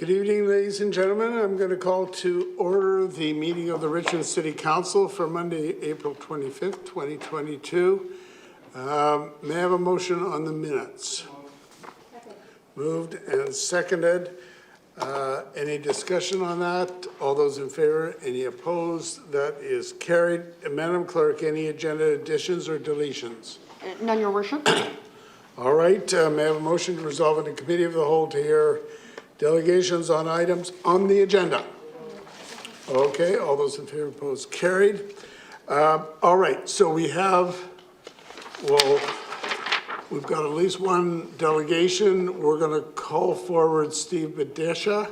Good evening, ladies and gentlemen. I'm going to call to order the meeting of the Richmond City Council for Monday, April 25th, 2022. May I have a motion on the minutes? Moved and seconded. Any discussion on that? All those in favor? Any opposed? That is carried. Madam Clerk, any agenda additions or deletions? None, Your Worship. All right. May I have a motion to resolve in the Committee of the Whole to hear delegations on items on the agenda? Okay. All those in favor, opposed, carried. All right. So we have, we've got at least one delegation. We're going to call forward Steve Badesha,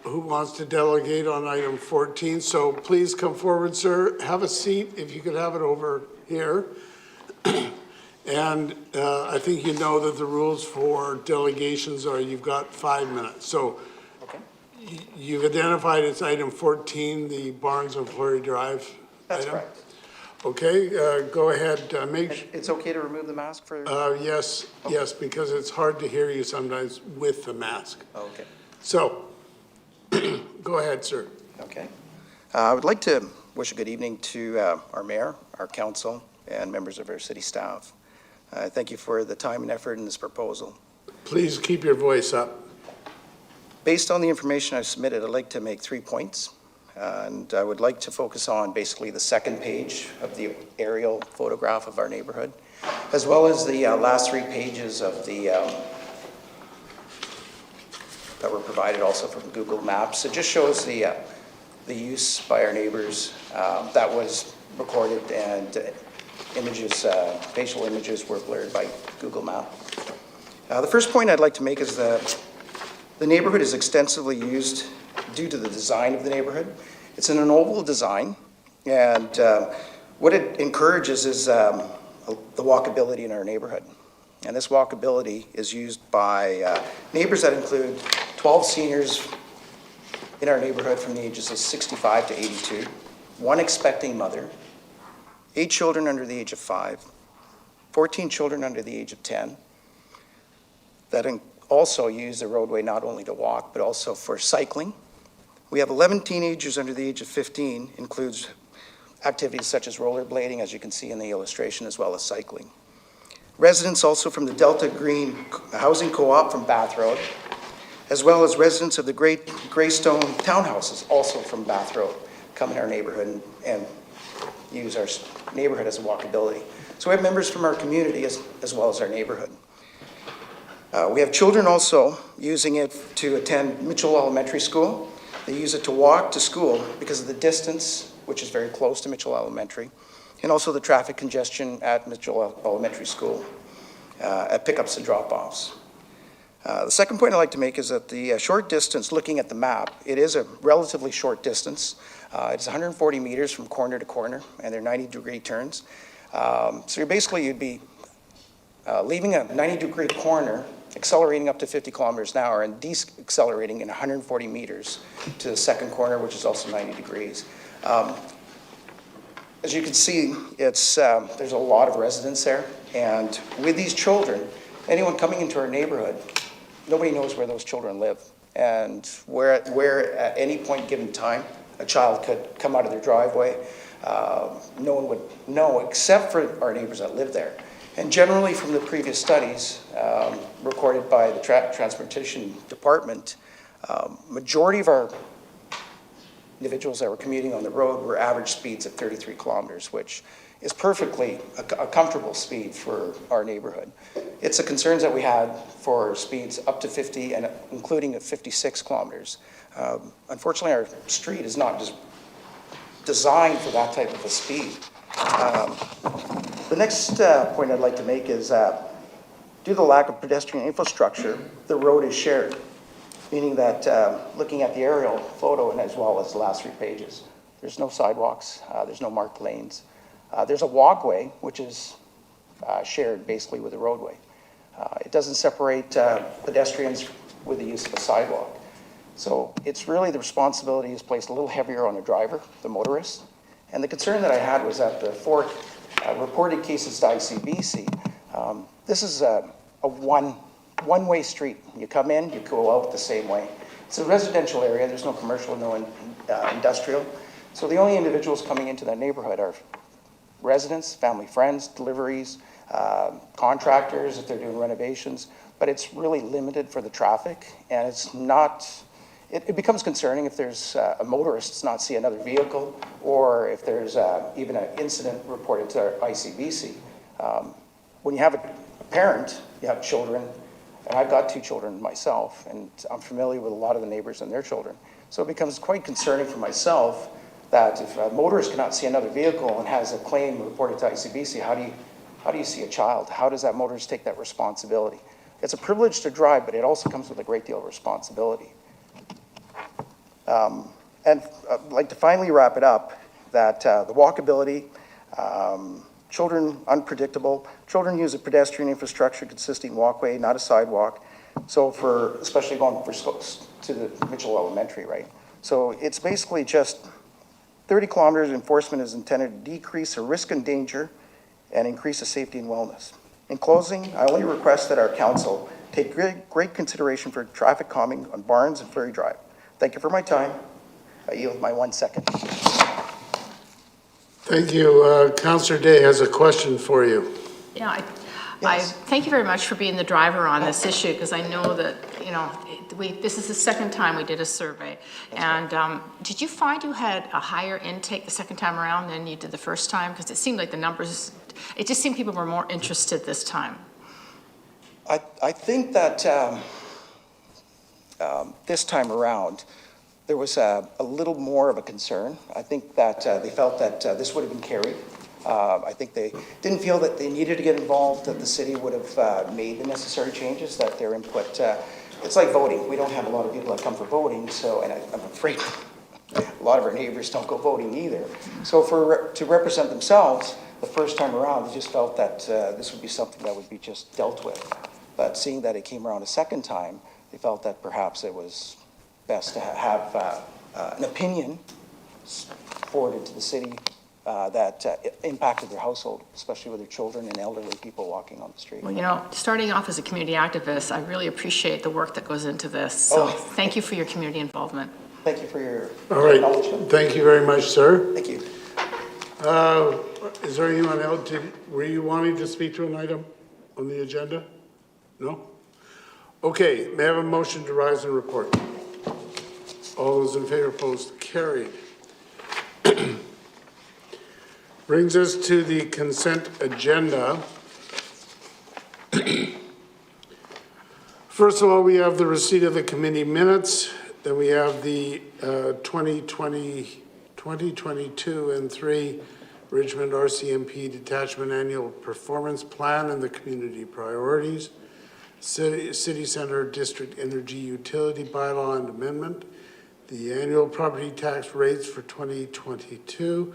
who wants to delegate on item 14. So please come forward, sir. Have a seat, if you could have it over here. And I think you know that the rules for delegations are you've got 5 minutes. So okay. You've identified it's item 14, the Barnes and Fleury Drive. That's item. correct. Okay, go ahead. It's okay to remove the mask for? Yes, okay. Yes, because it's hard to hear you sometimes with the mask. Okay. So, go ahead, sir. Okay. I would like to wish a good evening to our mayor, our council, and members of our city staff. Thank you for the time and effort in this proposal. Please keep your voice up. Based on the information I've submitted, I'd like to make 3 points. And I would like to focus on basically the second page of the aerial photograph of our neighborhood, as well as the last 3 pages of the that were provided also from Google Maps. It just shows the use by our neighbors that was recorded, and images, facial images were blurred by Google Maps. The first point I'd like to make is that the neighborhood is extensively used due to the design of the neighborhood. It's an oval design, and what it encourages is the walkability in our neighborhood. And this walkability is used by neighbors that include 12 seniors in our neighborhood from the ages of 65 to 82, 1 expecting mother, 8 children under the age of 5, 14 children under the age of 10, that also use the roadway not only to walk, but also for cycling. We have 11 teenagers under the age of 15, includes activities such as rollerblading, as you can see in the illustration, as well as cycling. Residents also from the Delta Green Housing Co-op from Bath Road, as well as residents of the Greystone townhouses, also from Bath Road, come in our neighborhood and use our neighborhood as a walkability. So we have members from our community as well as our neighborhood. We have children also using it to attend Mitchell Elementary School. They use it to walk to school because of the distance, which is very close to Mitchell Elementary, and also the traffic congestion at Mitchell Elementary School at pickups and drop-offs. The second point I'd like to make is that the short distance, looking at the map, it is a relatively short distance. It's 140 meters from corner to corner, and they're 90-degree turns. So you'd be leaving a 90-degree corner, accelerating up to 50 kilometers an hour, and decelerating in 140 meters to the second corner, which is also 90 degrees. As you can see, it's there's a lot of residents there, and with these children, anyone coming into our neighborhood, nobody knows where those children live, and where at any point given time, a child could come out of their driveway. No one would know except for our neighbors that live there. And generally from the previous studies recorded by the Transportation Department, majority of our individuals that were commuting on the road were average speeds of 33 kilometers, which is perfectly a comfortable speed for our neighborhood. It's the concerns that we had for speeds up to 50 and including at 56 kilometers. Unfortunately, our street is not just designed for that type of a speed. The next point I'd like to make is due to the lack of pedestrian infrastructure, the road is shared, meaning that looking at the aerial photo and as well as the last 3 pages, there's no sidewalks, there's no marked lanes. There's a walkway, which is shared basically with the roadway. It doesn't separate pedestrians with the use of a sidewalk. So it's really the responsibility is placed a little heavier on the driver, the motorist. And the concern that I had was that the 4 reported cases to ICBC, this is a one one-way street. You come in, you go out the same way. It's a residential area. There's no commercial, no industrial. So the only individuals coming into that neighborhood are residents, family friends, deliveries, contractors if they're doing renovations, but it's really limited for the traffic, and it's not, it becomes concerning if there's a motorist not see another vehicle, or if there's even an incident reported to our ICBC. When you have a parent, you have children, and I've got 2 children myself, and I'm familiar with a lot of the neighbors and their children. So it becomes quite concerning for myself that if a motorist cannot see another vehicle and has a claim reported to ICBC, how do you see a child? How does that motorist take that responsibility? It's a privilege to drive, but it also comes with a great deal of responsibility. And I'd like to finally wrap it up that the walkability, children unpredictable. Children use a pedestrian infrastructure consisting walkway, not a sidewalk. So for, especially going for schools to the Mitchell Elementary, right? So it's basically just 30 kilometers enforcement is intended to decrease the risk and danger and increase the safety and wellness. In closing, I only request that our council take great consideration for traffic calming on Barnes and Ferry Drive. Thank you for my time. I yield my 1 second. Thank you. Councillor Day has a question for you. Yeah, Yes. I thank you very much for being the driver on this issue, because I know that, you know, this is the second time we did a survey. And did you find you had a higher intake the second time around than you did the first time? Because it seemed like the numbers, it just seemed people were more interested this time. I think that this time around, there was a little more of a concern. I think that they felt that this would have been carried. I think they didn't feel that they needed to get involved, that the city would have made the necessary changes, that their input, it's like voting. We don't have a lot of people that come for voting, so, and I'm afraid a lot of our neighbors don't go voting either. So to represent themselves the first time around, they just felt that this would be something that would be just dealt with. But seeing that it came around a second time, they felt that perhaps it was best to have an opinion forwarded to the city that impacted their household, especially with their children and elderly people walking on the street. Well, you know, starting off as a community activist, I really appreciate the work that goes into this. So thank you for your community involvement. Thank you for your All right. acknowledgement. Thank you very much, sir. Thank you. Is there anyone else? Were you wanting to speak to an item on the agenda? No? Okay, may I have a motion to rise and report? All those in favor, opposed, carried. Brings us to the consent agenda. First of all, we have the receipt of the committee minutes. Then we have the 2022 and 3 Richmond Rcmp Detachment Annual Performance Plan and the Community Priorities, City Center District Energy Utility Bylaw and Amendment, the annual property tax rates for 2022,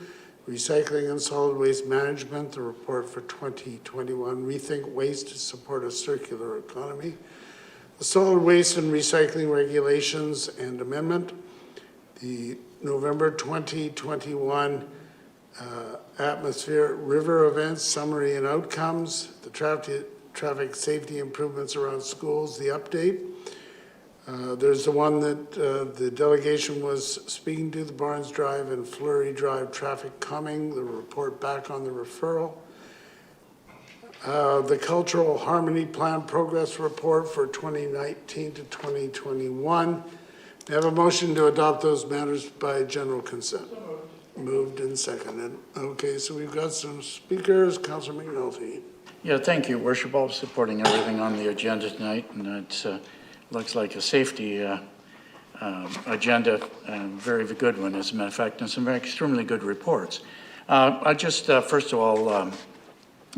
recycling and solid waste management, the report for 2021, Rethink Waste to Support a Circular Economy, the solid waste and recycling regulations and amendment, the November 2021 atmosphere river events summary and outcomes, the traffic safety improvements around schools, the update. There's the one that the delegation was speaking to, the Barnes Drive and Fleury Drive traffic calming, the report back on the referral. The Cultural Harmony Plan Progress Report for 2019 to 2021. May I have a motion to adopt those matters by general consent? Moved and seconded. Okay, so we've got some speakers. Councillor McNulty. Yeah, thank you, Worship. I'll be supporting everything on the agenda tonight, and it looks like a safety agenda, very good one, as a matter of fact, and some extremely good reports. I just, first of all,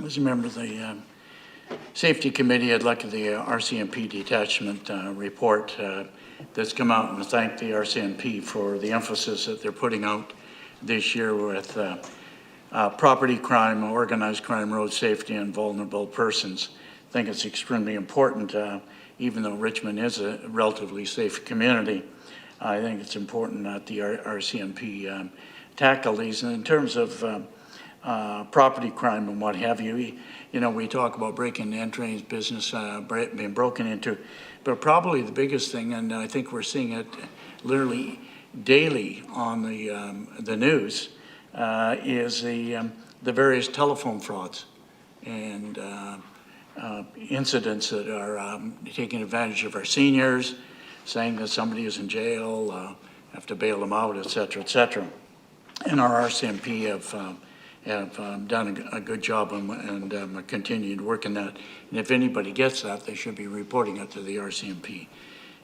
as a member of the Safety Committee, I'd like the Rcmp Detachment report that's come out, and thank the Rcmp for the emphasis that they're putting out this year with property crime, organized crime, road safety, and vulnerable persons. I think it's extremely important, even though Richmond is a relatively safe community. I think it's important that the Rcmp tackle these. And in terms of property crime and what have you. You know, we talk about breaking and entering business, being broken into, but probably the biggest thing, and I think we're seeing it literally daily on the news, is the various telephone frauds and incidents that are taking advantage of our seniors, saying that somebody is in jail, have to bail them out, et cetera, et cetera. And our Rcmp have done a good job and continued working that. And if anybody gets that, they should be reporting it to the Rcmp.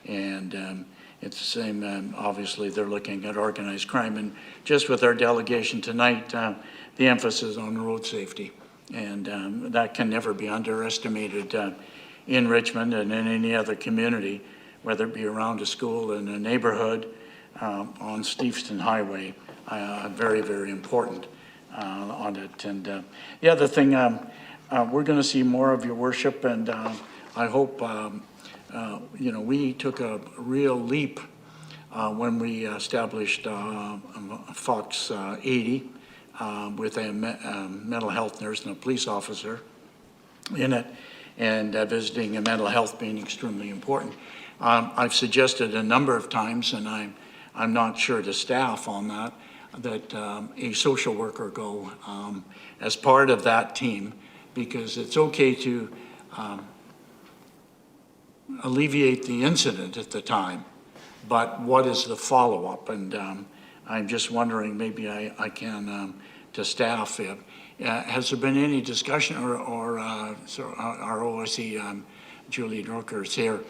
And it's the same, obviously, they're looking at organized crime. And just with our delegation tonight, the emphasis on road safety. And that can never be underestimated in Richmond and in any other community, whether it be around a school, in a neighborhood, on Steveston Highway. Very, very important on it. And the other thing, we're going to see more of your worship, and I hope, you know, we took a real leap when we established Fox 80 with a mental health nurse and a police officer in it, and visiting and mental health being extremely important. I've suggested a number of times, and I'm not sure to staff on that a social worker go as part of that team, because it's okay to alleviate the incident at the time, but what is the follow-up? And I'm just wondering, maybe I can, to staff, has there been any discussion, or so our OSC, Julie Dorker is here,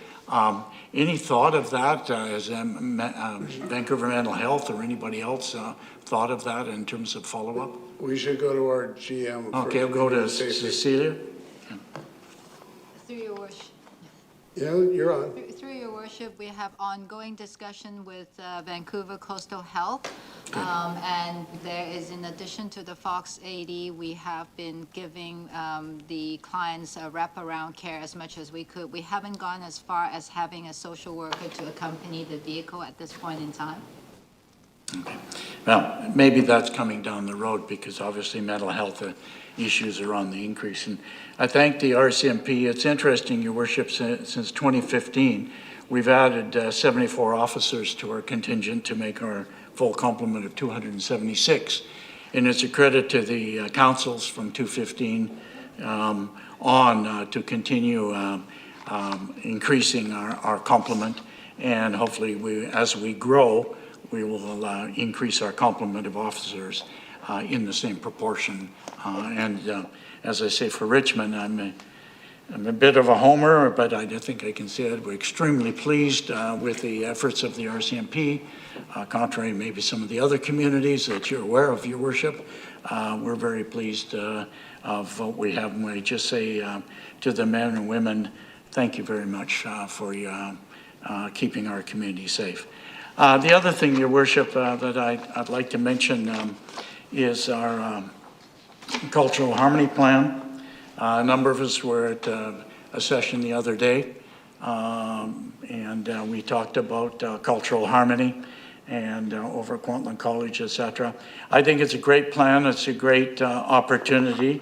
any thought of that? Has Vancouver Mental Health or anybody else thought of that in terms of follow-up? We should go to our GM. Okay, I'll go to Cecilia. Through your worship. Yeah, you're on. Through your worship, we have ongoing discussion with Vancouver Coastal Health. And there is, in addition to the Fox 80, we have been giving the clients a wraparound care as much as we could. We haven't gone as far as having a social worker to accompany the vehicle at this point in time. Okay. Well, maybe that's coming down the road, because obviously mental health issues are on the increase. And I thank the RCMP. It's interesting, Your Worship, since 2015, we've added 74 officers to our contingent to make our full complement of 276. And it's a credit to the councils from 2015 on to continue increasing our complement. And hopefully, as we grow, we will increase our complement of officers in the same proportion. And as I say, for Richmond, I'm a bit of a homer, but I think I can say that we're extremely pleased with the efforts of the RCMP, contrary to maybe some of the other communities that you're aware of, Your Worship. We're very pleased of what we have, and we just say to the men and women, thank you very much for keeping our community safe. The other thing, Your Worship, that I'd like to mention is our cultural harmony plan. A number of us were at a session the other day, and we talked about cultural harmony and over at Kwantlen College, etc. I think it's a great plan. It's a great opportunity,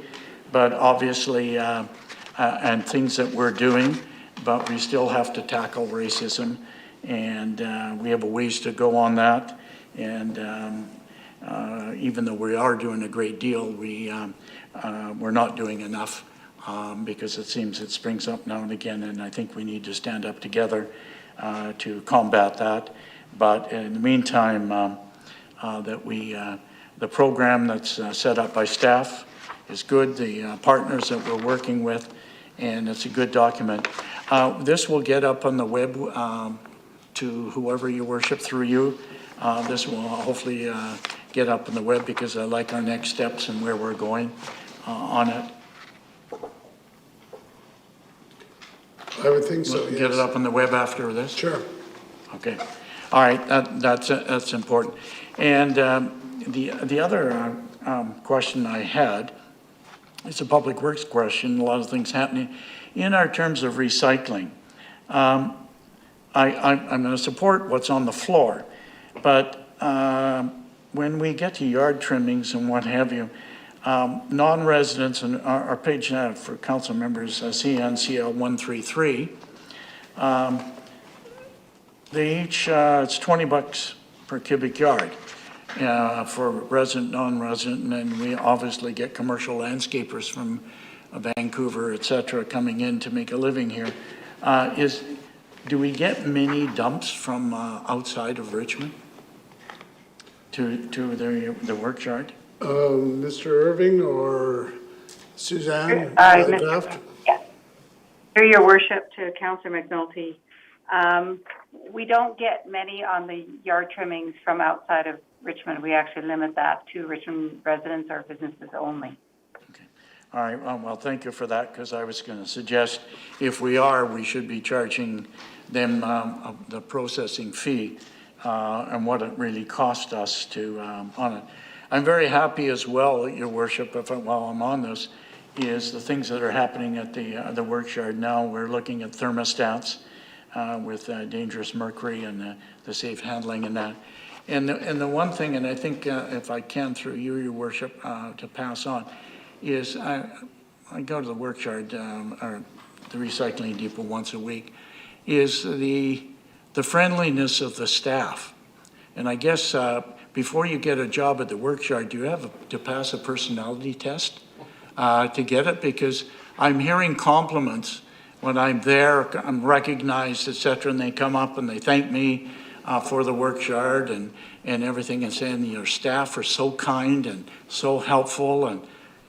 but obviously, and things that we're doing, but we still have to tackle racism. And we have a ways to go on that. And even though we are doing a great deal, we're not doing enough because it seems it springs up now and again. And I think we need to stand up together to combat that. But in the meantime, the program that's set up by staff is good. The partners that we're working with, and it's a good document. This will get up on the web to whoever you worship through you. This will hopefully get up on the web, because I like our next steps and where we're going on it. I would think so, yes. Get it up on the web after this? Sure. Okay. All right, that's important. And the other question I had, it's a public works question, a lot of things happening. In our terms of recycling, I'm going to support what's on the floor, but when we get to yard trimmings and what have you, Non-residents, and our page for council members, CNCL 133, they each, it's $20 per cubic yard for resident, non-resident, and then we obviously get commercial landscapers from Vancouver, et cetera, coming in to make a living here. Do we get many dumps from outside of Richmond to the work yard? Mr. Irving or Suzanne? Draft? Yeah. Through your worship to Councillor McNulty, we don't get many on the yard trimmings from outside of Richmond. We actually limit that to Richmond residents or businesses only. Okay. All right, well, thank you for that, because I was going to suggest if we should be charging them the processing fee and what it really cost us to on it. I'm very happy as well, your worship, while I'm on this, is the things that are happening at the workyard now. We're looking at thermostats with dangerous mercury and the safe handling and that. And the one thing, and I think if I can through you, your worship, to pass on, is I go to the workyard or the recycling depot once a week, is the friendliness of the staff. And I guess before you get a job at the workyard, you have to pass a personality test to get it, because I'm hearing compliments when I'm there, I'm recognized, et cetera, and they come up and they thank me for the workyard and everything, and saying your staff are so kind and so helpful. And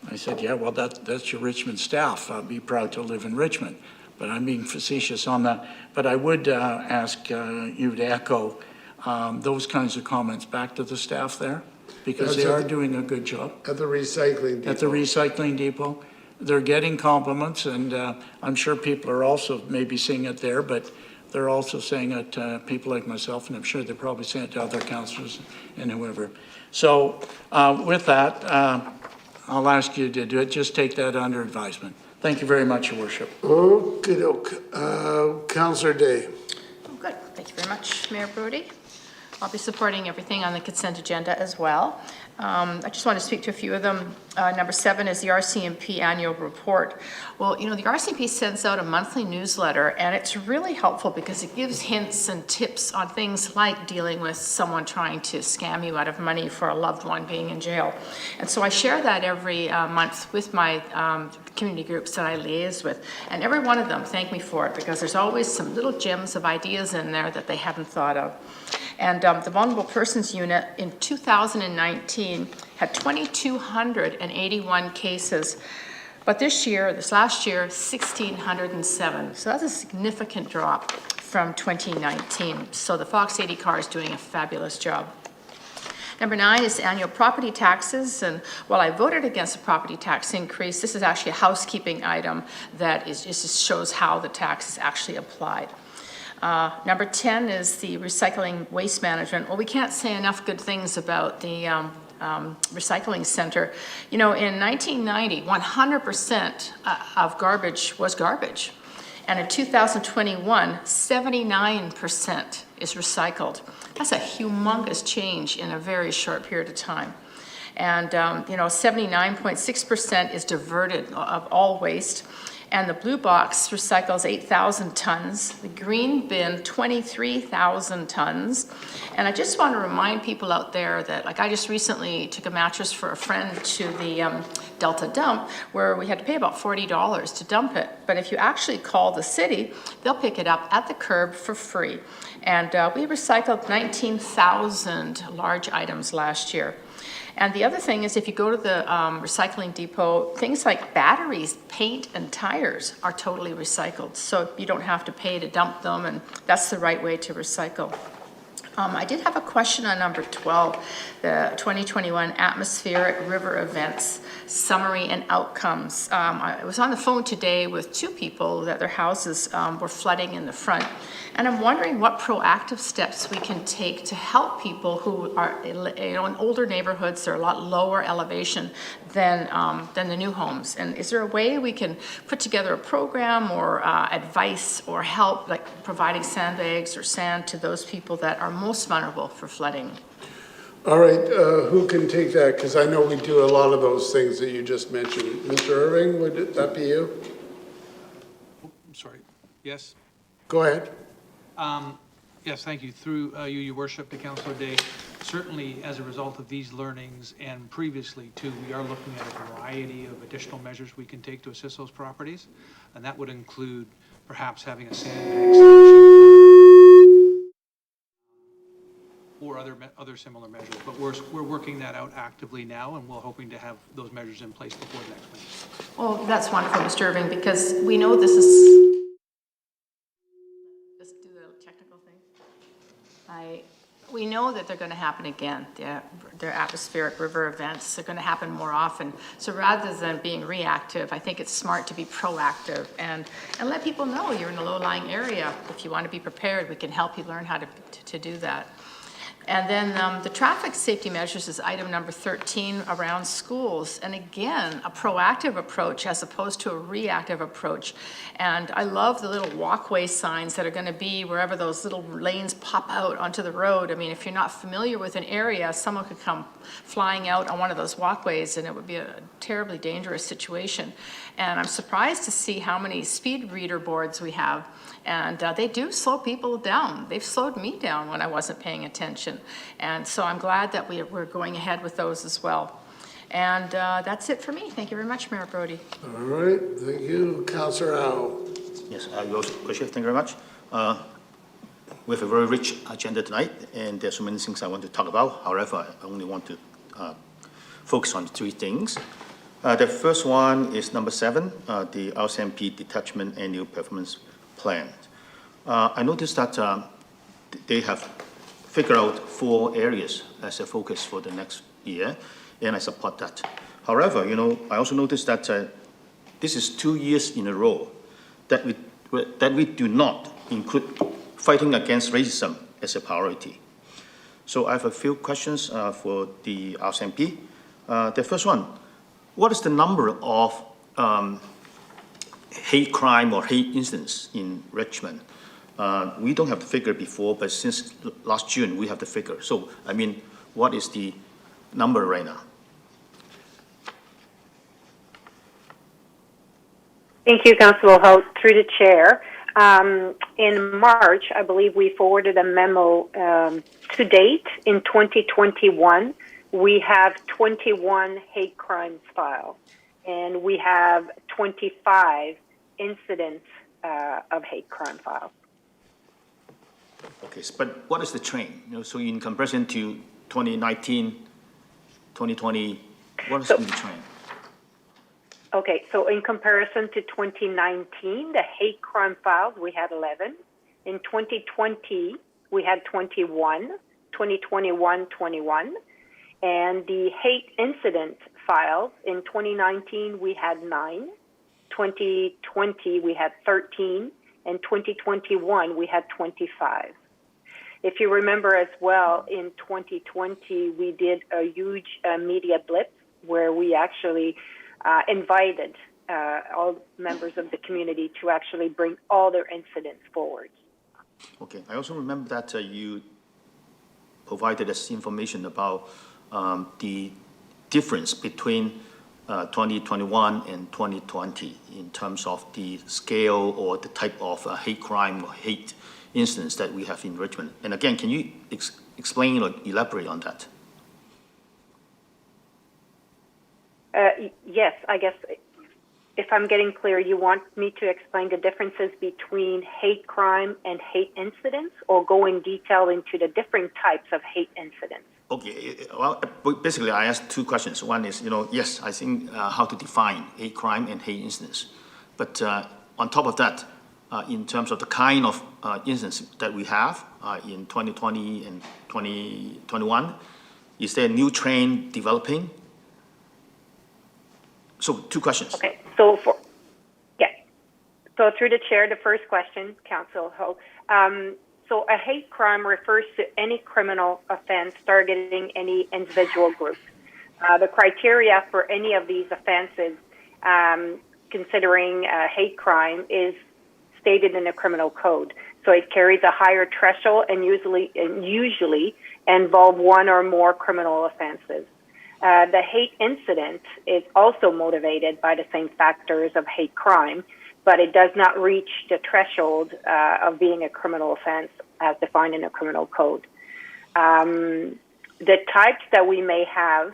I said, yeah, well, that's your Richmond staff. I'll be proud to live in Richmond. But I'm being facetious on that. But I would ask you to echo those kinds of comments back to the staff there, because they are doing a good job. At the recycling depot. At the recycling depot. They're getting compliments, and I'm sure people are also maybe seeing it there, but they're also saying it to people like myself, and I'm sure they're probably saying it to other councillors and whoever. So with that, I'll ask you to do it. Just take that under advisement. Thank you very much, your worship. Okey-doke. Councillor Day. Oh, good. Thank you very much, Mayor Brody. I'll be supporting everything on the consent agenda as well. I just want to speak to a few of them. Number 7 is the Rcmp annual report. Well, you know, the Rcmp sends out a monthly newsletter, and it's really helpful because it gives hints and tips on things like dealing with someone trying to scam you out of money for a loved one being in jail. And so I share that every month with my community groups that I liaise with, and every one of them thank me for it, because there's always some little gems of ideas in there that they hadn't thought of. And the Vulnerable Persons Unit in 2019 had 2,281 cases, but this last year, 1,607. So that's a significant drop from 2019. So the Fox 80 car is doing a fabulous job. Number 9 is annual property taxes, and while I voted against the property tax increase, this is actually a housekeeping item that just shows how the tax is actually applied. Number 10 is the recycling waste management. Well, we can't say enough good things about the recycling center. You know, in 1990, 100% of garbage was garbage. And in 2021, 79% is recycled. That's a humongous change in a very short period of time. And, you know, 79.6% is diverted of all waste. And the blue box recycles 8,000 tons, the green bin 23,000 tons. And I just want to remind people out there that, like, I just recently took a mattress for a friend to the Delta dump, where we had to pay about $40 to dump it. But if you actually call the city, they'll pick it up at the curb for free. And we recycled 19,000 large items last year. And the other thing is, if you go to the recycling depot, things like batteries, paint, and tires are totally recycled. So you don't have to pay to dump them, and that's the right way to recycle. I did have a question on number 12, the 2021 Atmospheric River Events Summary and Outcomes. I was on the phone today with 2 people that their houses were flooding in the front. And I'm wondering what proactive steps we can take to help people who are, you know, in older neighborhoods. They're a lot lower elevation than the new homes. And is there a way we can put together a program or advice or help, like providing sandbags or sand to those people that are most vulnerable for flooding? All right, who can take that? Because I know we do a lot of those things that you just mentioned. Mr. Irving, would that be you? I'm sorry. Yes? Go ahead. Yes, thank you. Through you, Your Worship, to Councillor Day, certainly as a result of these learnings and previously too, we are looking at a variety of additional measures we can take to assist those properties. And that would include perhaps having a sandbag solution or other similar measures. But we're working that out actively now, and we're hoping to have those measures in place before the next meeting. Well, that's wonderful, Mr. Irving, because we know this is, just do the technical thing. We know that they're going to happen again. They're atmospheric river events. They're going to happen more often. So rather than being reactive, I think it's smart to be proactive and let people know you're in a low-lying area. If you want to be prepared, we can help you learn how to do that. And then the traffic safety measures is item number 13 around schools. And again, a proactive approach as opposed to a reactive approach. And I love the little walkway signs that are going to be wherever those little lanes pop out onto the road. I mean, if you're not familiar with an area, someone could come flying out on one of those walkways and it would be a terribly dangerous situation. And I'm surprised to see how many speed reader boards we have. And they do slow people down. They've slowed me down when I wasn't paying attention. And so I'm glad that we're going ahead with those as well. And that's it for me. Thank you very much, Mayor Brody. All right, thank you. Councillor Au. Yes, Your Worship, thank you very much. We have a very rich agenda tonight, and there's so many things I want to talk about. However, I only want to focus on 3 things. The first one is number 7, the Rcmp Detachment Annual Performance Plan. I noticed that they have figured out 4 areas as a focus for the next year, and I support that. However, I also noticed that this is 2 years in a row that we do not include fighting against racism as a priority. So I have a few questions for the Rcmp. The first one, what is the number of hate crime or hate incidents in Richmond? We don't have the figure before, but since last June, we have the figure. So, I mean, what is the number right now? Thank you, Councillor Holt. Through the chair. In March, I believe we forwarded a memo to date. In 2021, we have 21 hate crimes filed, and we have 25 incidents of hate crime filed. Okay, but what is the trend? So in comparison to 2019, 2020, what is the trend? Okay, so in comparison to 2019, the hate crime files, we had 11. In 2020, we had 21. 2021, 21. And the hate incident files, in 2019, we had 9. 2020, we had 13. And 2021, we had 25. If you remember as well, in 2020, we did a huge media blitz where we actually invited all members of the community to actually bring all their incidents forward. Okay, I also remember that you provided us information about the difference between 2021 and 2020 in terms of the scale or the type of hate crime or hate incidents that we have in Richmond. And again, can you explain or elaborate on that? Yes, I guess if I'm getting clear, you want me to explain the differences between hate crime and hate incidents, or go in detail into the different types of hate incidents? Okay, well, basically I asked 2 questions. One is, yes, I think how to define hate crime and hate incidents. But on top of that, in terms of the kind of incidents that we have in 2020 and 2021, is there a new trend developing? So 2 questions. Okay, so through the chair, the first question, Council Ho. So a hate crime refers to any criminal offense targeting any individual group. The criteria for any of these offenses, considering hate crime, is stated in the criminal code. So it carries a higher threshold and usually involve one or more criminal offenses. The hate incident is also motivated by the same factors of hate crime, but it does not reach the threshold of being a criminal offense as defined in the criminal code. The types that we may have,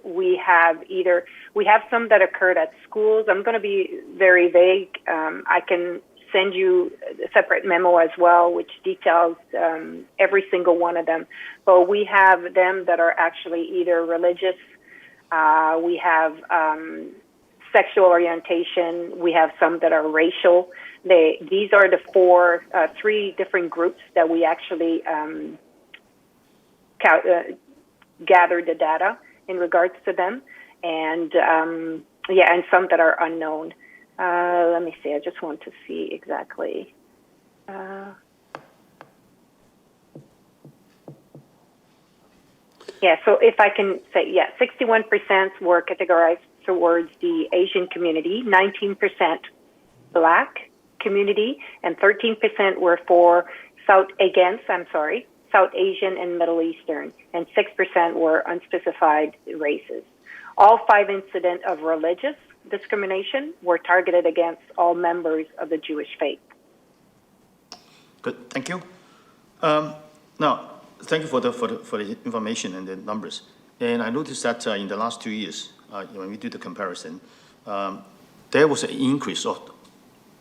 we have some that occurred at schools. I'm going to be very vague. I can send you a separate memo as well, which details every single one of them. But we have them that are actually either religious, we have sexual orientation, we have some that are racial. These are the three different groups that we actually gather the data in regards to them, and and some that are unknown. Let me see. I just want to see exactly. So if I can say, 61% were categorized towards the Asian community, 19% Black community, and 13% were for South Asian and Middle Eastern, and 6% were unspecified races. All 5 incidents of religious discrimination were targeted against all members of the Jewish faith. Good, thank you. Now, thank you for the information and the numbers. And I noticed that in the last 2 years, when we do the comparison, there was an increase of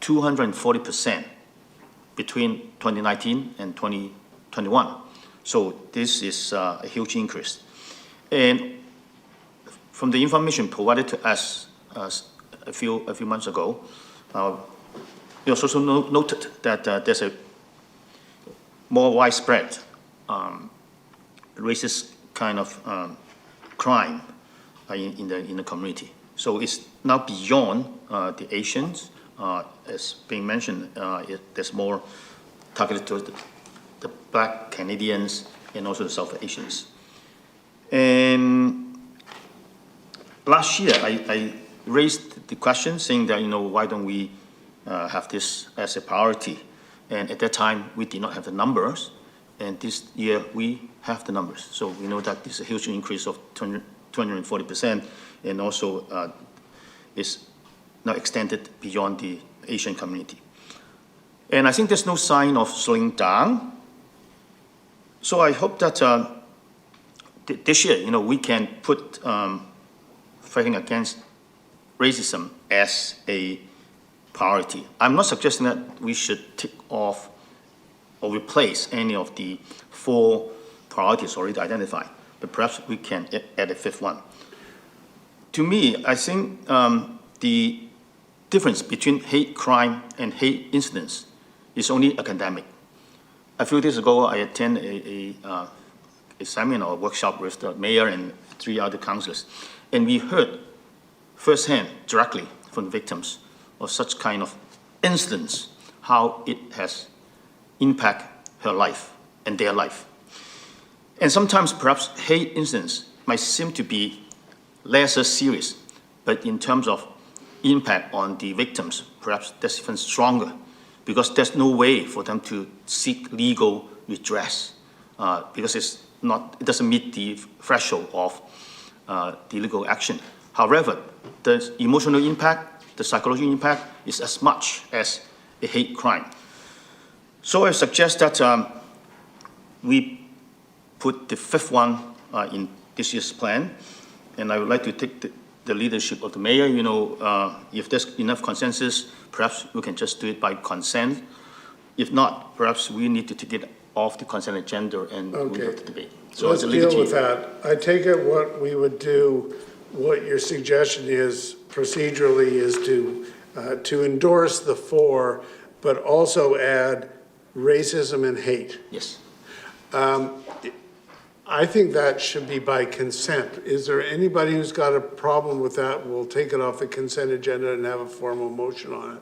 240% between 2019 and 2021. So this is a huge increase. And from the information provided to us a few months ago, we also noted that there's a more widespread racist kind of crime in the community. So it's now beyond the Asians. As being mentioned, there's more targeted to the Black Canadians and also the South Asians. And last year, I raised the question saying that, why don't we have this as a priority? And at that time, we did not have the numbers. And this year, we have the numbers. So we know that this is a huge increase of 240%, and also is now extended beyond the Asian community. And I think there's no sign of slowing down. So I hope that this year, we can put fighting against racism as a priority. I'm not suggesting that we should take off or replace any of the 4 priorities already identified, but perhaps we can add a 5th one. To me, I think the difference between hate crime and hate incidents is only academic. A few days ago, I attended a seminar or workshop with the mayor and 3 other councillors, and we heard firsthand, directly from the victims of such kind of incidents, how it has impacted her life and their life. And sometimes perhaps hate incidents might seem to be lesser serious, but in terms of impact on the victims, perhaps that's even stronger, because there's no way for them to seek legal redress, because it doesn't meet the threshold of the legal action. However, the emotional impact, the psychological impact is as much as a hate crime. So I suggest that we put the 5th one in this year's plan, and I would like to take the leadership of the mayor. If there's enough consensus, perhaps we can just do it by consent. If not, perhaps we need to take it off the consent agenda and move it to debate. So let's deal with that. I take it what we would do, what your suggestion is procedurally, is to endorse the 4, but also add racism and hate. Yes. I think that should be by consent. Is there anybody who's got a problem with that? We'll take it off the consent agenda and have a formal motion on it.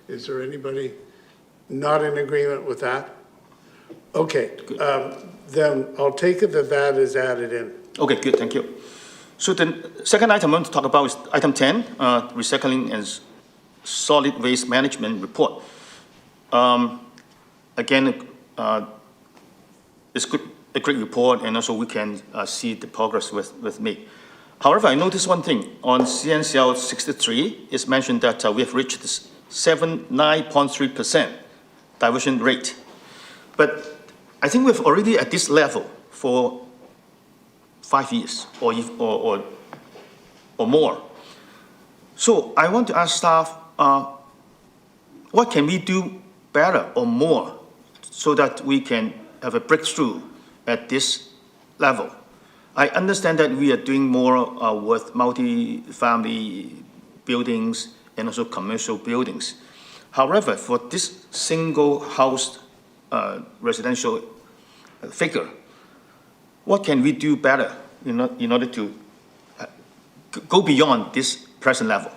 Is there anybody not in agreement with that? Okay, then I'll take it that is added in. Okay, good, thank you. So the second item I want to talk about is item 10, Recycling and Solid Waste Management Report. Again, it's good, a great report, and also we can see the progress with me. However, I noticed one thing. On CNCL 63, it's mentioned that we have reached this 9.3% diversion rate. But I think we've already at this level for 5 years or more. So I want to ask staff, what can we do better or more so that we can have a breakthrough at this level? I understand that we are doing more with multi-family buildings and also commercial buildings. However, for this single house residential figure, what can we do better in order to go beyond this present level?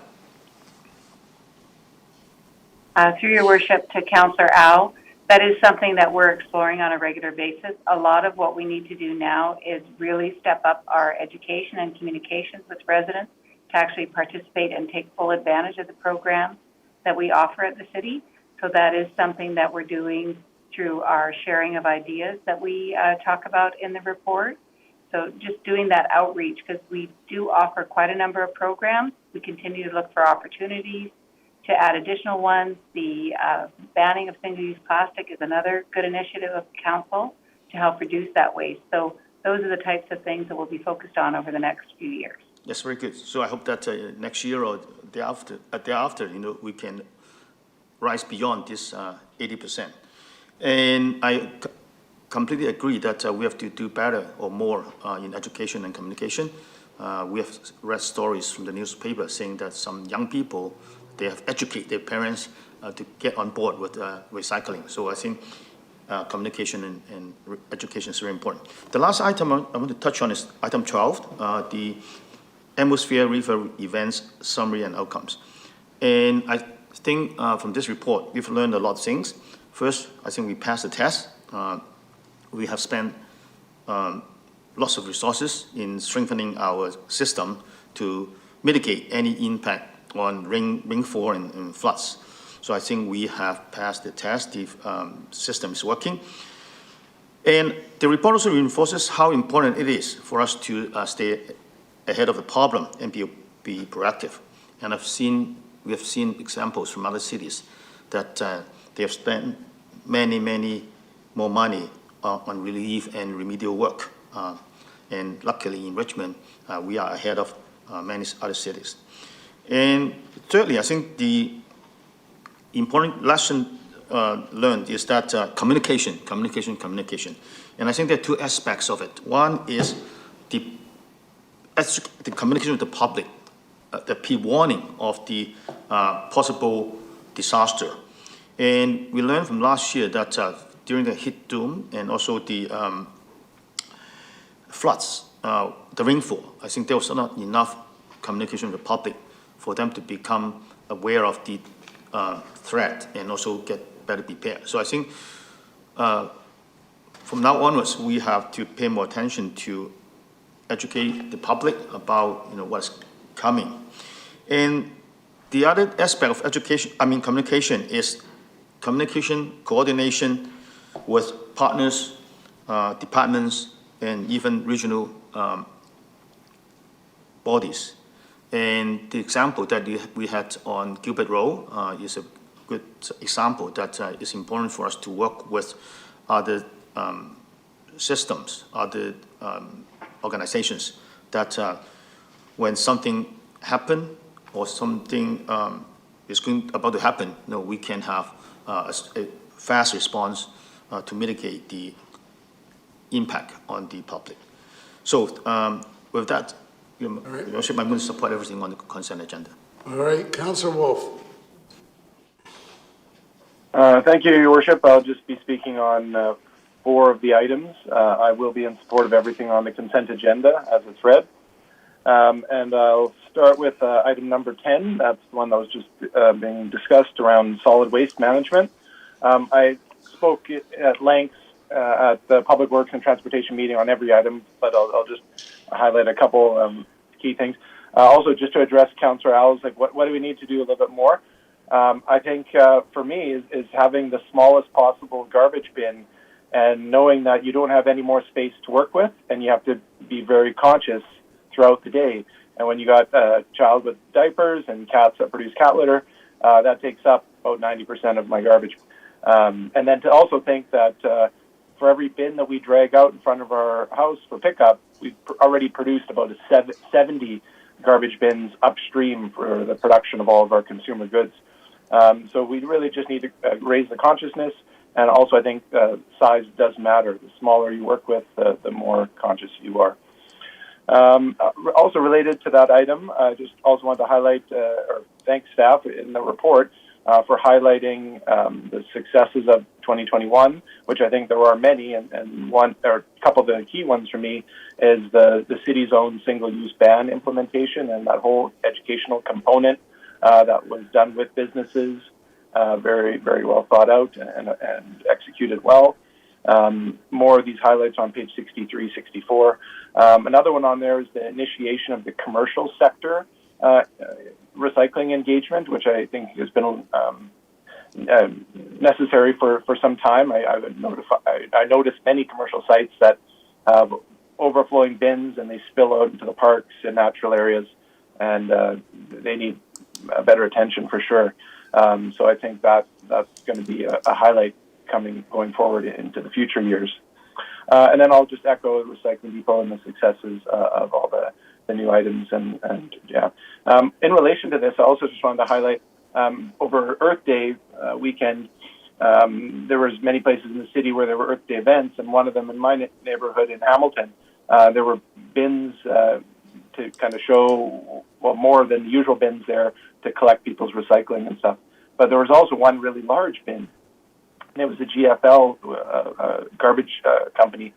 Through your worship to Councillor Au, that is something that we're exploring on a regular basis. A lot of what we need to do now is really step up our education and communications with residents to actually participate and take full advantage of the programs that we offer at the city. So that is something that we're doing through our sharing of ideas that we talk about in the report. So just doing that outreach, because we do offer quite a number of programs. We continue to look for opportunities to add additional ones. The banning of single-use plastic is another good initiative of council to help reduce that waste. So those are the types of things that we'll be focused on over the next few years. That's very good. So I hope that next year or thereafter, we can rise beyond this 80%. And I completely agree that we have to do better or more in education and communication. We have read stories from the newspaper saying that some young people, they have educated their parents to get on board with recycling. So I think communication and education is very important. The last item I want to touch on is item 12, the Atmosphere River Events Summary and Outcomes. And I think from this report, we've learned a lot of things. First, I think we passed the test. We have spent lots of resources in strengthening our system to mitigate any impact on rainfall and floods. So I think we have passed the test. The system is working. And the report also reinforces how important it is for us to stay ahead of the problem and be proactive. And we have seen examples from other cities that they have spent many more money on relief and remedial work. And luckily in Richmond, we are ahead of many other cities. And thirdly, I think the important lesson learned is that communication. And I think there are two aspects of it. One is the communication with the public, the pre-warning of the possible disaster. And we learned from last year that during the heat dome and also the floods, the rainfall, I think there was not enough communication with the public for them to become aware of the threat and also get better prepared. So I think from now onwards, we have to pay more attention to educate the public about what's coming. And the other aspect of communication is communication, coordination with partners, departments, and even regional bodies. And the example that we had on Gilbert Road is a good example that is important for us to work with other systems, other organizations, that when something happens or something is about to happen, we can have a fast response to mitigate the impact on the public. So with that, Your Worship, I'm going to support everything on the consent agenda. All right, Councillor Wolf. Thank you, Your Worship. I'll just be speaking on 4 of the items. I will be in support of everything on the consent agenda as it's read. And I'll start with item number 10. That's the one that was just being discussed around solid waste management. I spoke at length at the Public Works and Transportation meeting on every item, but I'll just highlight a couple key things. Also, just to address Councillor Al's, what do we need to do a little bit more? I think for me is having the smallest possible garbage bin, and knowing that you don't have any more space to work with, and you have to be very conscious throughout the day. And when you got a child with diapers and cats that produce cat litter, that takes up about 90% of my garbage. And then to also think that for every bin that we drag out in front of our house for pickup, we've already produced about 70 garbage bins upstream for the production of all of our consumer goods. So we really just need to raise the consciousness, and also I think size does matter. The smaller you work with, the more conscious you are. Also related to that item, I just also want to highlight or thank staff in the report for highlighting the successes of 2021, which I think there are many, and one or a couple of the key ones for me is the city's own single-use ban implementation and that whole educational component that was done with businesses, very, very well thought out and executed well. More of these highlights on page 63, 64. Another one on there is the initiation of the commercial sector recycling engagement, which I think has been necessary for some time. I noticed many commercial sites that have overflowing bins and they spill out into the parks and natural areas, and they need better attention for sure. So I think that's going to be a highlight going forward into the future years. And then I'll just echo the Recycling Depot and the successes of all the new items. And yeah. In relation to this, I also just wanted to highlight over Earth Day weekend, there was many places in the city where there were Earth Day events, and one of them in my neighborhood in Hamilton, there were bins to kind of show, well, more than the usual bins there to collect people's recycling and stuff. But there was also one really large bin, and it was a GFL garbage company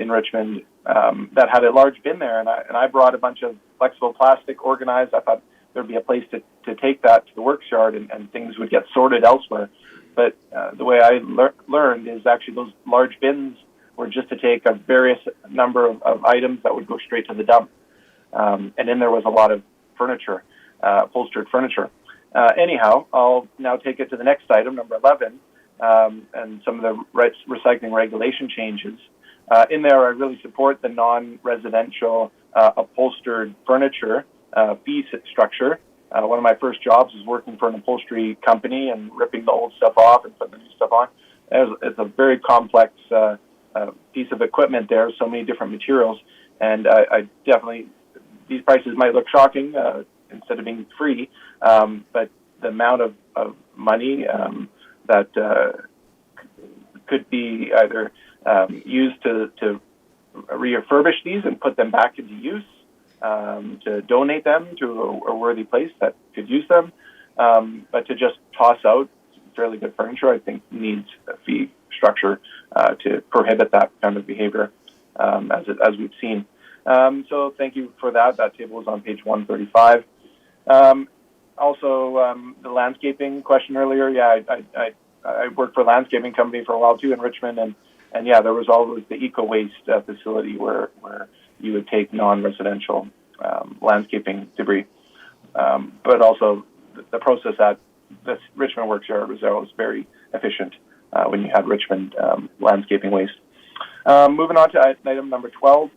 in Richmond that had a large bin there, and I brought a bunch of flexible plastic organized. I thought there'd be a place to take that to the works yard and things would get sorted elsewhere. But the way I learned is actually those large bins were just to take a various number of items that would go straight to the dump. And then there was a lot of furniture, upholstered furniture. Anyhow, I'll now take it to the next item, number 11, and some of the recycling regulation changes. In there, I really support the non-residential upholstered furniture fee structure. One of my first jobs was working for an upholstery company and ripping the old stuff off and putting the new stuff on. It's a very complex piece of equipment there, so many different materials, and I definitely, these prices might look shocking instead of being free, but the amount of money that could be either used to refurbish these and put them back into use, to donate them to a worthy place that could use them, but to just toss out fairly good furniture, I think needs a fee structure to prohibit that kind of behavior, as we've seen. So thank you for that. That table is on page 135. Also, the landscaping question earlier. Yeah, I worked for a landscaping company for a while too in Richmond, and yeah, there was always the eco-waste facility where you would take non-residential landscaping debris. But also the process at the Richmond Works Yard was very efficient when you had Richmond landscaping waste. Moving on to item number 12.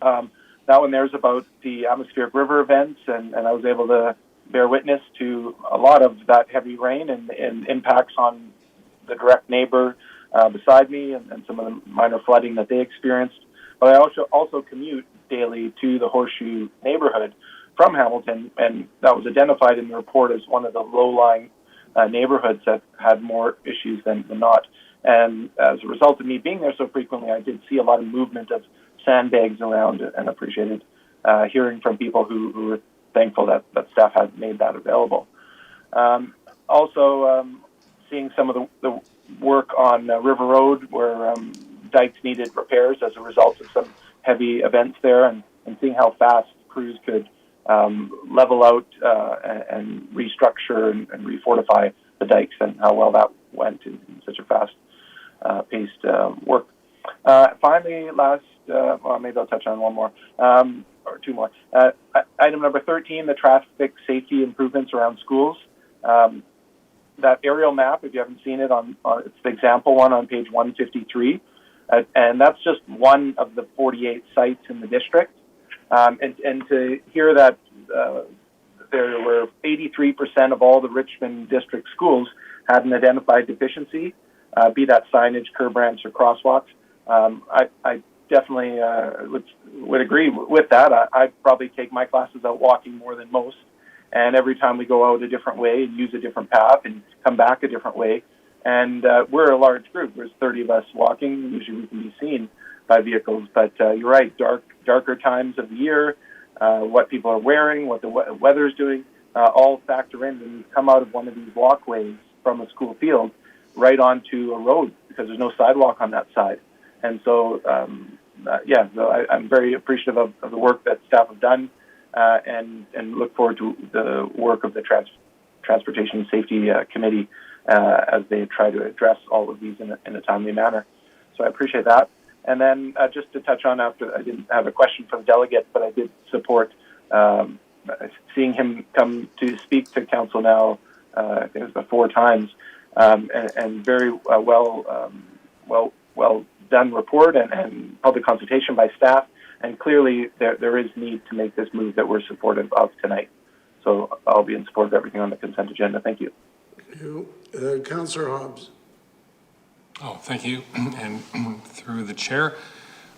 That one there's about the atmospheric river events, and I was able to bear witness to a lot of that heavy rain and impacts on the direct neighbor beside me and some of the minor flooding that they experienced. But I also commute daily to the Horseshoe neighborhood from Hamilton, and that was identified in the report as one of the low-lying neighborhoods that had more issues than not. And as a result of me being there so frequently, I did see a lot of movement of sandbags around and appreciated hearing from people who were thankful that staff had made that available. Also, seeing some of the work on River Road where dikes needed repairs as a result of some heavy events there, and seeing how fast crews could level out and restructure and refortify the dikes, and how well that went in such a fast-paced work. Finally, well, maybe I'll touch on one more, or two more. Item number 13, the traffic safety improvements around schools. That aerial map, if you haven't seen it, it's the example one on page 153, and that's just one of the 48 sites in the district. And to hear that there were 83% of all the Richmond district schools had an identified deficiency, be that signage, curb ramps, or crosswalks. I definitely would agree with that. I probably take my classes out walking more than most. And every time we go out a different way and use a different path and come back a different way. And we're a large group. There's 30 of us walking. Usually we can be seen by vehicles. But you're right, darker times of the year, what people are wearing, what the weather is doing, all factor in. And you come out of one of these walkways from a school field right onto a road because there's no sidewalk on that side. And so, so I'm very appreciative of the work that staff have done. And look forward to the work of the Transportation Safety Committee as they try to address all of these in a timely manner. So I appreciate that. And then just to touch on, after I didn't have a question from the delegate, but I did support seeing him come to speak to council now. I think it was about 4 times, and very well done report and public consultation by staff. And clearly, there is need to make this move that we're supportive of tonight. So I'll be in support of everything on the consent agenda. Thank you. Thank you. Councillor Hobbs. Oh, thank you. And through the chair,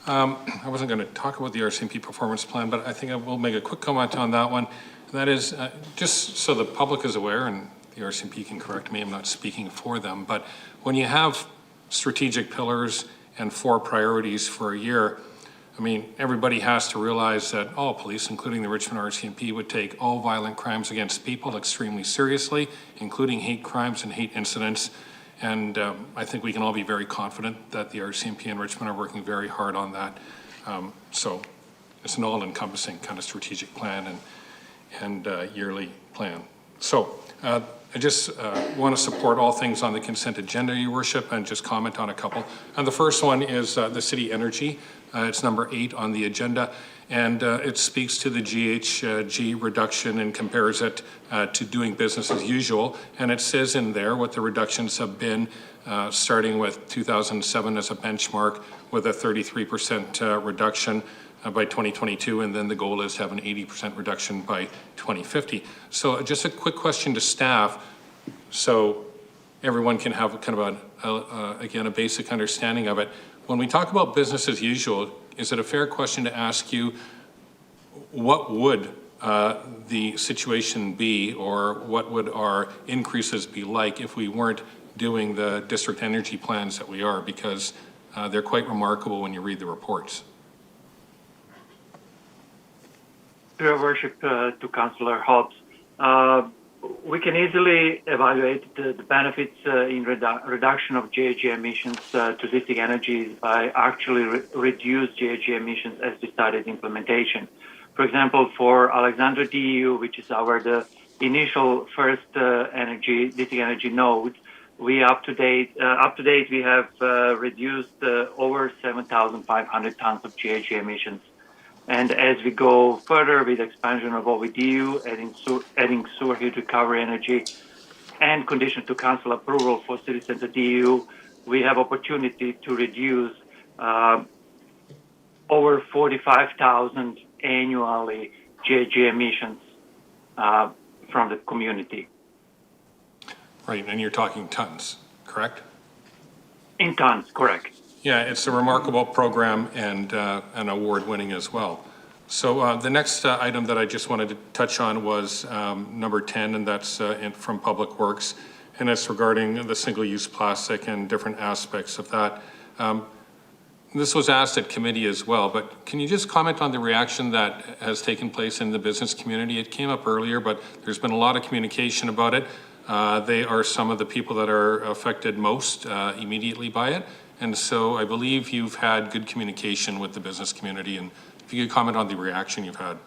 I wasn't going to talk about the Rcmp performance plan, but I think I will make a quick comment on that one. And that is just so the public is aware, and the Rcmp can correct me, I'm not speaking for them, but when you have strategic pillars and 4 priorities for a year, I mean, everybody has to realize that all police, including the Richmond Rcmp, would take all violent crimes against people extremely seriously, including hate crimes and hate incidents. And I think we can all be very confident that the Rcmp in Richmond are working very hard on that. So it's an all-encompassing kind of strategic plan and yearly plan. So I just want to support all things on the consent agenda, Your Worship, and just comment on a couple. And the first one is the city energy. It's number 8 on the agenda, and it speaks to the GHG reduction and compares it to doing business as usual. And it says in there what the reductions have been, starting with 2007 as a benchmark with a 33% reduction by 2022, and then the goal is to have an 80% reduction by 2050. So just a quick question to staff, so everyone can have kind of again, a basic understanding of it. When we talk about business as usual, is it a fair question to ask you, what would the situation be, or what would our increases be like if we weren't doing the district energy plans that we are? Because they're quite remarkable when you read the reports. Your Worship, to Councillor Hobbs, we can easily evaluate the benefits in reduction of GHG emissions to existing energies by actually reduce GHG emissions as we started implementation. For example, for Alexandra DU, which is the initial first district energy node, we up to date we have reduced over 7,500 tons of GHG emissions. And as we go further with expansion of OVDU, adding sewer heat recovery energy, and condition to council approval for city center DU, we have opportunity to reduce over 45,000 annually GHG emissions from the community. Right, and you're talking tons, correct? In tons, correct. Yeah, it's a remarkable program and an award-winning as well. So the next item that I just wanted to touch on was number 10, and that's from Public Works, and it's regarding the single-use plastic and different aspects of that. This was asked at committee as well, but can you just comment on the reaction that has taken place in the business community? It came up earlier, but there's been a lot of communication about it. They are some of the people that are affected most immediately by it. And so I believe you've had good communication with the business community, and if you could comment on the reaction you've had.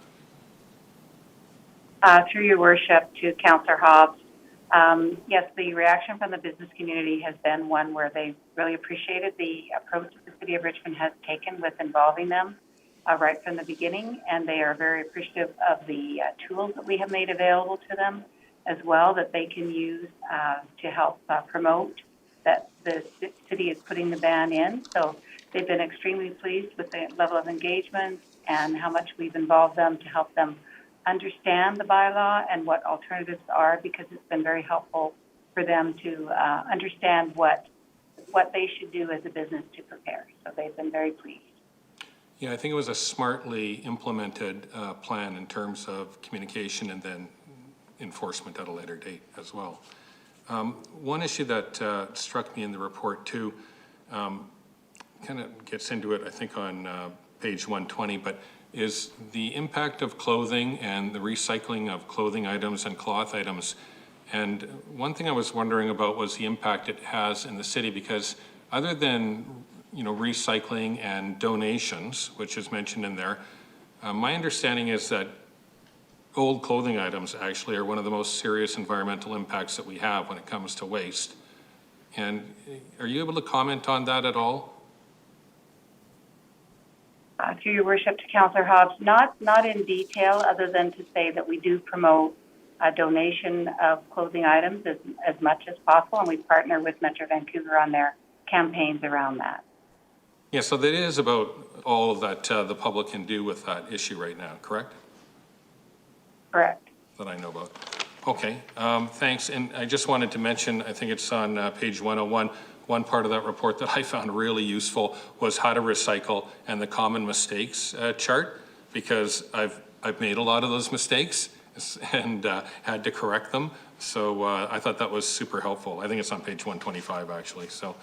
Through your worship to Councillor Hobbs, yes, the reaction from the business community has been one where they really appreciated the approach that the City of Richmond has taken with involving them right from the beginning, and they are very appreciative of the tools that we have made available to them as well that they can use to help promote that the city is putting the ban in. So they've been extremely pleased with the level of engagement and how much we've involved them to help them understand the bylaw and what alternatives are, because it's been very helpful for them to understand what they should do as a business to prepare. So they've been very pleased. Yeah, I think it was a smartly implemented plan in terms of communication and then enforcement at a later date as well. One issue that struck me in the report too, kind of gets into it, I think, on page 120, but is the impact of clothing and the recycling of clothing items and cloth items. And one thing I was wondering about was the impact it has in the city, because other than, you know, recycling and donations, which is mentioned in there, my understanding is that old clothing items actually are one of the most serious environmental impacts that we have when it comes to waste. And are you able to comment on that at all? Through your worship to Councillor Hobbs, not in detail, other than to say that we do promote a donation of clothing items as much as possible, and we partner with Metro Vancouver on their campaigns around that. Yeah, so that is about all that the public can do with that issue right now, correct? Correct. That I know about. Okay, thanks. And I just wanted to mention, I think it's on page 101, one part of that report that I found really useful was how to recycle and the common mistakes chart, because I've made a lot of those mistakes and had to correct them. So I thought that was super helpful. I think it's on page 125 actually. So,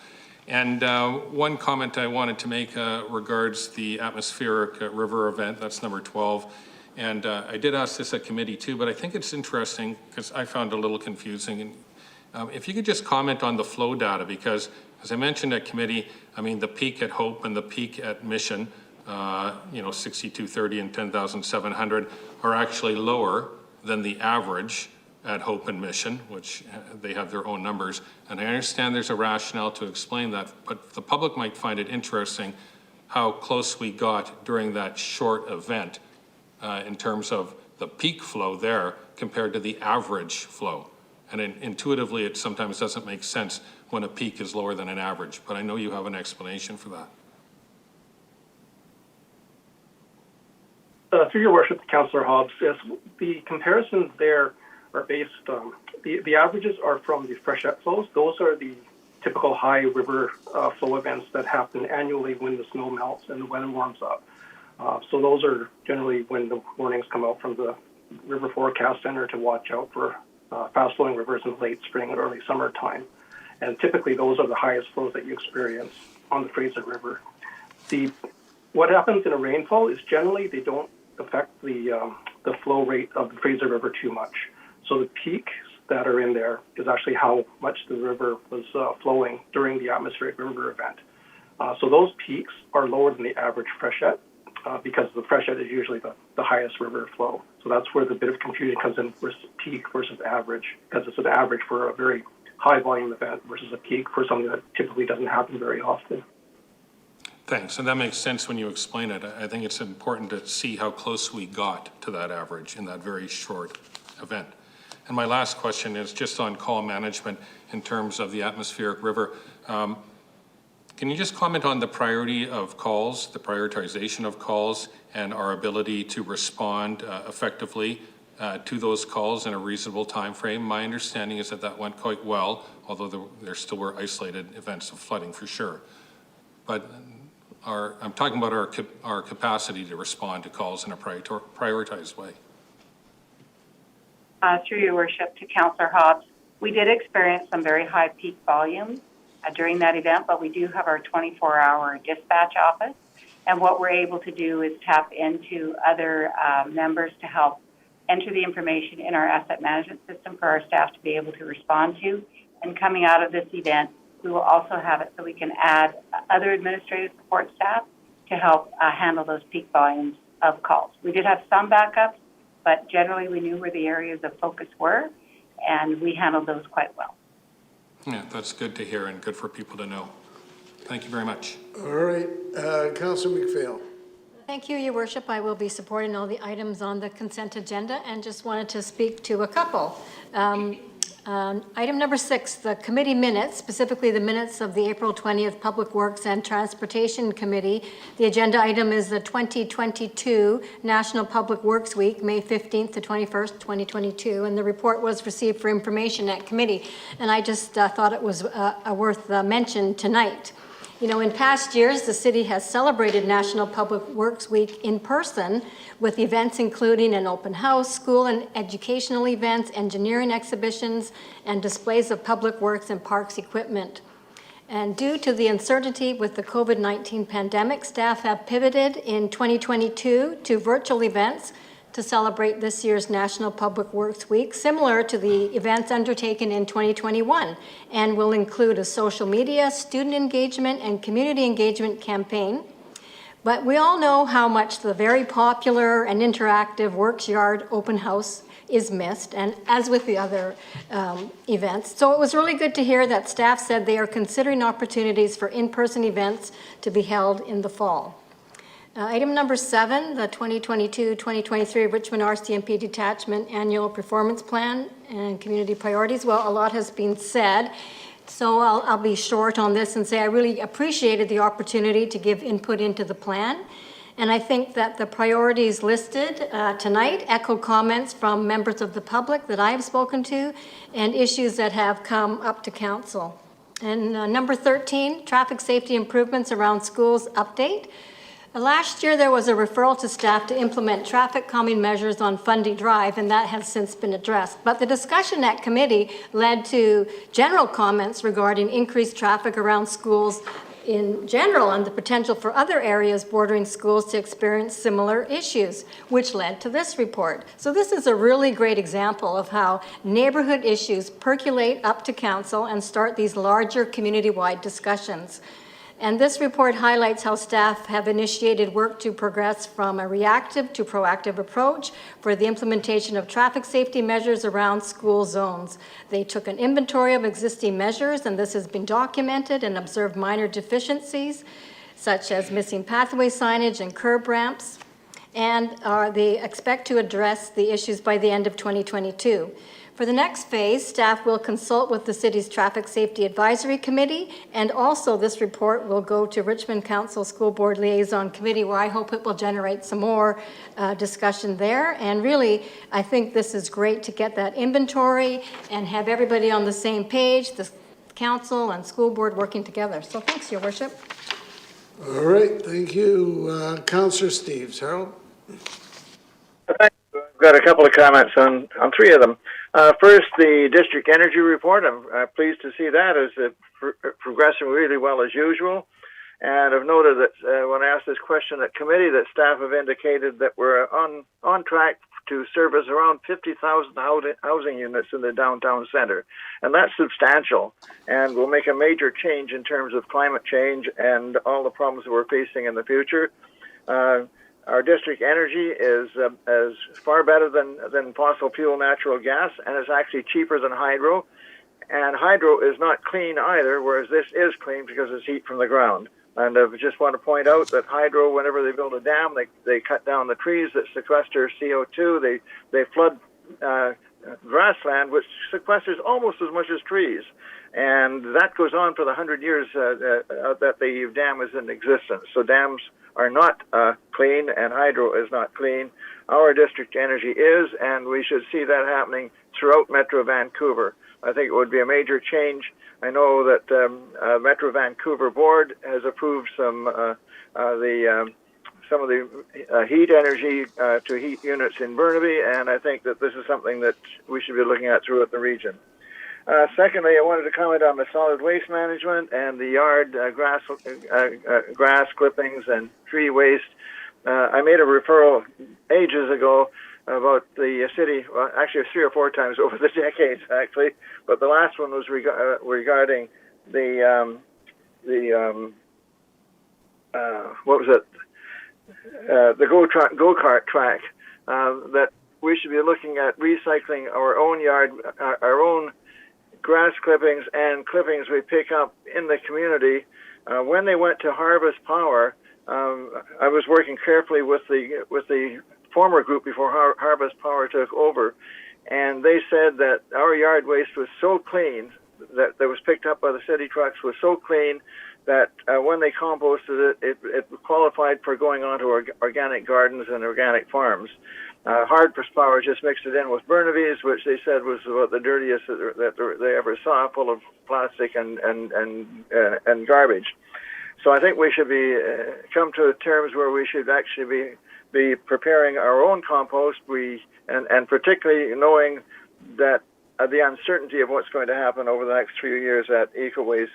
and one comment I wanted to make regards the atmospheric river event, that's number 12. And I did ask this at committee too, but I think it's interesting because I found it a little confusing. And if you could just comment on the flow data, because as I mentioned at committee, I mean, the peak at Hope and the peak at Mission, you know, 6230 and 10,700 are actually lower than the average at Hope and Mission, which they have their own numbers. And I understand there's a rationale to explain that, but the public might find it interesting how close we got during that short event in terms of the peak flow there compared to the average flow. And intuitively, it sometimes doesn't make sense when a peak is lower than an average, but I know you have an explanation for that. Through your worship, Councillor Hobbs, yes, the comparisons there are based on, the averages are from the freshet flows. Those are the typical high river flow events that happen annually when the snow melts and the weather warms up. So those are generally when the warnings come out from the River Forecast Center to watch out for fast-flowing rivers in late spring and early summertime. And typically those are the highest flows that you experience on the Fraser River. What happens in a rainfall is generally they don't affect the flow rate of the Fraser River too much. So the peaks that are in there is actually how much the river was flowing during the atmospheric river event. So those peaks are lower than the average freshet because the freshet is usually the highest river flow. So that's where the bit of confusion comes in versus peak versus average, because it's an average for a very high volume event versus a peak for something that typically doesn't happen very often. Thanks, and that makes sense when you explain it. I think it's important to see how close we got to that average in that very short event. And my last question is just on call management in terms of the atmospheric river. Can you just comment on the priority of calls, the prioritization of calls, and our ability to respond effectively to those calls in a reasonable time frame? My understanding is that that went quite well, although there still were isolated events of flooding for sure. But I'm talking about our capacity to respond to calls in a prioritized way. Through your worship to Councillor Hobbs, we did experience some very high peak volumes during that event, but we do have our 24-hour dispatch office. And what we're able to do is tap into other members to help enter the information in our asset management system for our staff to be able to respond to. And coming out of this event, we will also have it so we can add other administrative support staff to help handle those peak volumes of calls. We did have some backups, but generally we knew where the areas of focus were, and we handled those quite well. Yeah, that's good to hear and good for people to know. Thank you very much. All right, Councillor McPhail. Thank you, Your Worship. I will be supporting all the items on the consent agenda and just wanted to speak to a couple. Item number 6, the committee minutes, specifically the minutes of the April 20th Public Works and Transportation Committee. The agenda item is the 2022 National Public Works Week, May 15th to 21st, 2022, and the report was received for information at committee. And I just thought it was worth mention tonight. You know, in past years, the city has celebrated National Public Works Week in person with events including an open house, school and educational events, engineering exhibitions, and displays of public works and parks equipment. And due to the uncertainty with the COVID-19 pandemic, staff have pivoted in 2022 to virtual events to celebrate this year's National Public Works Week, similar to the events undertaken in 2021, and will include a social media, student engagement, and community engagement campaign. But we all know how much the very popular and interactive Works Yard open house is missed, and as with the other events. So it was really good to hear that staff said they are considering opportunities for in-person events to be held in the fall. Item number 7, the 2022-2023 Richmond Rcmp Detachment Annual Performance Plan and Community Priorities. Well, a lot has been said, so I'll be short on this and say I really appreciated the opportunity to give input into the plan. And I think that the priorities listed tonight echo comments from members of the public that I have spoken to and issues that have come up to council. And number 13, traffic safety improvements around schools update. Last year, there was a referral to staff to implement traffic calming measures on Fundy Drive, and that has since been addressed. But the discussion at committee led to general comments regarding increased traffic around schools in general and the potential for other areas bordering schools to experience similar issues, which led to this report. So this is a really great example of how neighborhood issues percolate up to council and start these larger community-wide discussions. And this report highlights how staff have initiated work to progress from a reactive to proactive approach for the implementation of traffic safety measures around school zones. They took an inventory of existing measures, and this has been documented, and observed minor deficiencies, such as missing pathway signage and curb ramps, and they expect to address the issues by the end of 2022. For the next phase, staff will consult with the city's Traffic Safety Advisory Committee, and also this report will go to Richmond Council School Board Liaison Committee, where I hope it will generate some more discussion there. And really, I think this is great to get that inventory and have everybody on the same page, the council and school board working together. So thanks, Your Worship. All right, thank you. Councillor Steves. Harold? I've got a couple of comments on 3 of them. First, the district energy report. I'm pleased to see that is progressing really well as usual. And I've noted that when I asked this question at committee, that staff have indicated that we're on track to service around 50,000 housing units in the downtown center. And that's substantial and will make a major change in terms of climate change and all the problems that we're facing in the future. Our district energy is far better than fossil fuel natural gas, and it's actually cheaper than hydro. And hydro is not clean either, whereas this is clean because it's heat from the ground. And I just want to point out that hydro, whenever they build a dam, they cut down the trees that sequester CO2. They flood grassland, which sequesters almost as much as trees. And that goes on for the 100 years that the dam is in existence. So dams are not clean, and hydro is not clean. Our district energy is, and we should see that happening throughout Metro Vancouver. I think it would be a major change. I know that Metro Vancouver Board has approved some of the heat energy to heat units in Burnaby, and I think that this is something that we should be looking at throughout the region. Secondly, I wanted to comment on the solid waste management and the yard grass clippings and tree waste. I made a referral ages ago about the city, well, actually 3 or 4 times over the decades, actually. But the last one was regarding the what was it? The go-kart track. That we should be looking at recycling our own yard, our own grass clippings and clippings we pick up in the community. When they went to harvest power, I was working carefully with the former group before Harvest Power took over, and they said that our yard waste was so clean that was picked up by the city trucks was so clean that when they composted it qualified for going on to organic gardens and organic farms. Harvest Power just mixed it in with Burnaby's, which they said was about the dirtiest that they ever saw, full of plastic and garbage. So I think we should come to terms where we should actually be preparing our own compost. And particularly knowing that the uncertainty of what's going to happen over the next few years at Eco Waste,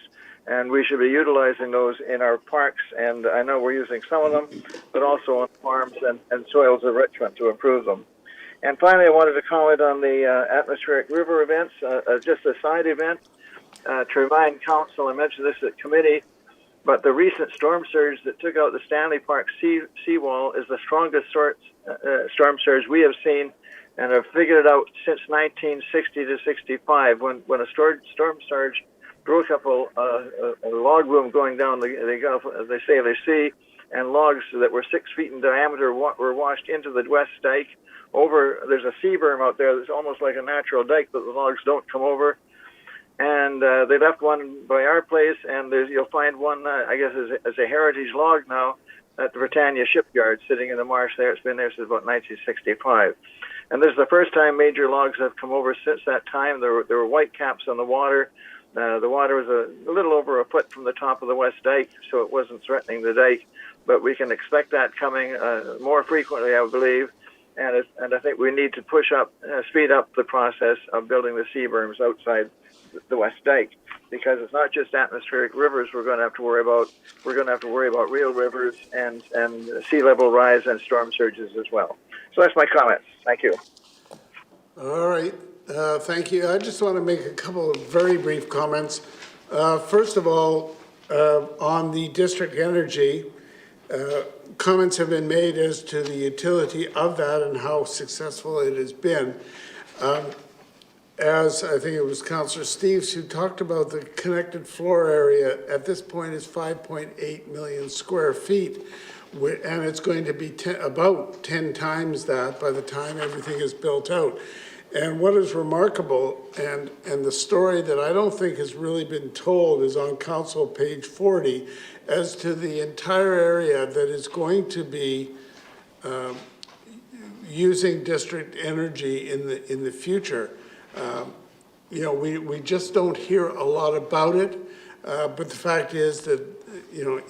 and we should be utilizing those in our parks. And I know we're using some of them, but also on farms and soils of Richmond to improve them. And finally, I wanted to comment on the atmospheric river events, just a side event to remind council. I mentioned this at committee. But the recent storm surge that took out the Stanley Park seawall is the strongest storm surge we have seen, and have figured it out since 1960 to 65, when a storm surge broke up a log boom going down the Gulf of the Sailor Sea, and logs that were 6 feet in diameter were washed into the West Dike. There's a sea berm out there that's almost like a natural dike, but the logs don't come over. And they left one by our place, and you'll find one, I guess, as a heritage log now at the Britannia shipyard sitting in the marsh there. It's been there since about 1965. And this is the first time major logs have come over since that time. There were white caps on the water. The water was a little over a foot from the top of the West Dike, so it wasn't threatening the dike. But we can expect that coming more frequently, I believe. And I think we need to speed up the process of building the sea berms outside the West Dike, because it's not just atmospheric rivers we're going to have to worry about. We're going to have to worry about real rivers and sea level rise and storm surges as well. So that's my comments. Thank you. All right. Thank you. I just want to make a couple of very brief comments. First of all, on the district energy, comments have been made as to the utility of that and how successful it has been. As I think it was Councillor Steves who talked about the connected floor area at this point is 5.8 million square feet. And it's going to be about 10 times that by the time everything is built out. And what is remarkable, and the story that I don't think has really been told, is on council page 40, as to the entire area that is going to be using district energy in the future. We just don't hear a lot about it, but the fact is that,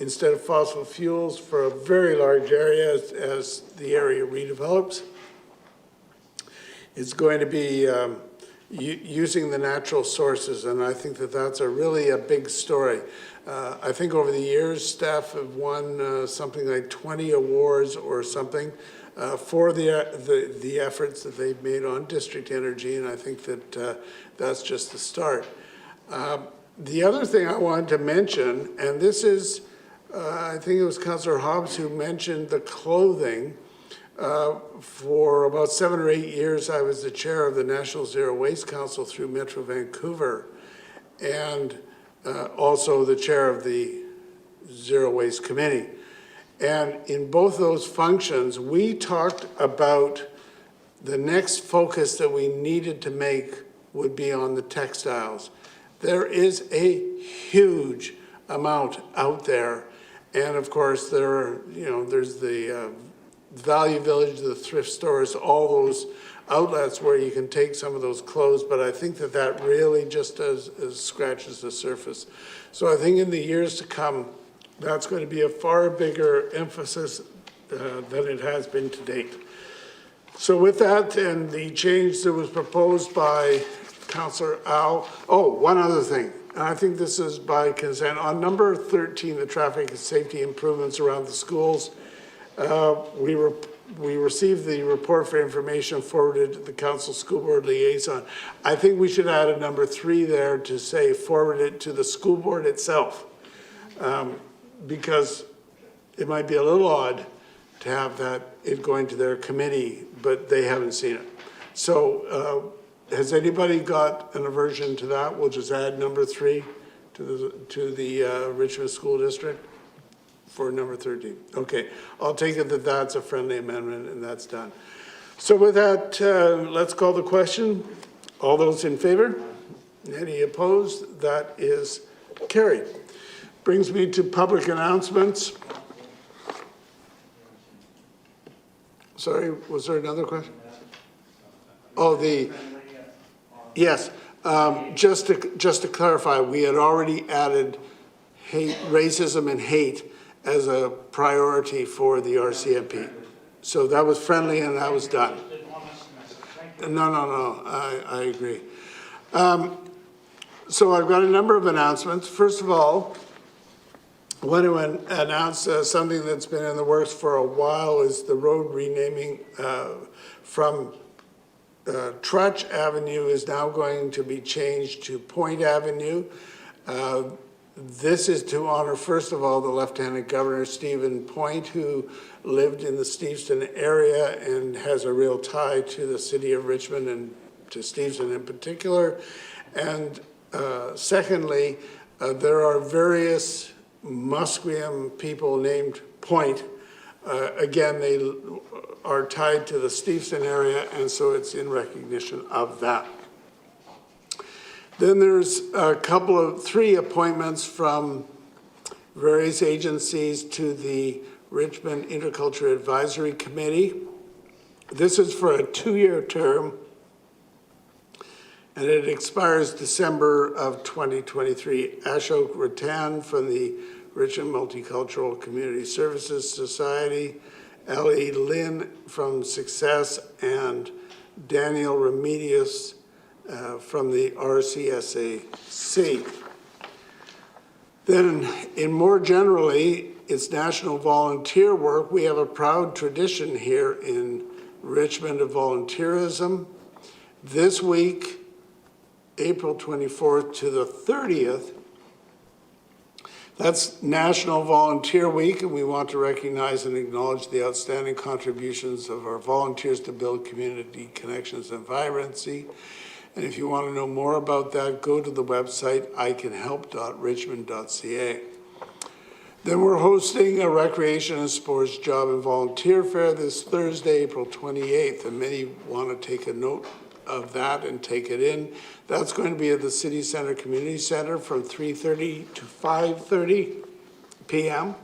instead of fossil fuels for a very large area as the area redevelops, it's going to be using the natural sources, and I think that that's really a big story. I think over the years, staff have won something like 20 awards or something for the efforts that they've made on district energy, and I think that that's just the start. The other thing I wanted to mention, and this is, I think it was Councillor Hobbs who mentioned the clothing. For about 7 or 8 years, I was the chair of the National Zero Waste Council through Metro Vancouver, and also the chair of the Zero Waste Committee. And in both those functions, we talked about the next focus that we needed to make would be on the textiles. There is a huge amount out there. And of course, there's the Value Village, the thrift stores, all those outlets where you can take some of those clothes. But I think that really just scratches the surface. So I think in the years to come, that's going to be a far bigger emphasis than it has been to date. So with that and the change that was proposed by Councillor Al, one other thing, and I think this is by consent. On number 13, the traffic and safety improvements around the schools, we received the report for information forwarded to the Council School Board Liaison. I think we should add a number 3 there to say forward it to the school board itself. Because it might be a little odd to have it going to their committee, but they haven't seen it. So has anybody got an aversion to that? We'll just add number 3 to the Richmond School District. for number 13. Okay, I'll take it that that's a friendly amendment and that's done. So with that, let's call the question. All those in favor? Any opposed? That is carried. Brings me to public announcements. Sorry, was there another question? Oh, yes. Just to clarify, we had already added racism and hate as a priority for the RCMP. So that was friendly and that was done. No, I agree. So I've got a number of announcements. First of all, I want to announce something that's been in the works for a while is the road renaming from Trutch Avenue is now going to be changed to Point Avenue. This is to honor, first of all, the Lieutenant Governor Stephen Point, who lived in the Steveston area and has a real tie to the city of Richmond and to Steveston in particular. And secondly, there are various Musqueam people named Point. Again, they are tied to the Steveston area, and so it's in recognition of that. Then there's three appointments from various agencies to the Richmond Intercultural Advisory Committee. This is for a 2-year term, and it expires December of 2023. Ashok Ratan from the Richmond Multicultural Community Services Society, Ellie Lynn from Success, and Daniel Remedios from the RCSAC. Then, in more generally, it's National Volunteer Work. We have a proud tradition here in Richmond of volunteerism. This week, April 24th to the 30th, that's National Volunteer Week, and we want to recognize and acknowledge the outstanding contributions of our volunteers to build community connections and vibrancy. And if you want to know more about that, go to the website icanhelp.richmond.ca. Then we're hosting a recreation and sports job and volunteer fair this Thursday, April 28th, and many want to take a note of that and take it in. That's going to be at the City Center Community Center from 3:30 to 5:30 p.m.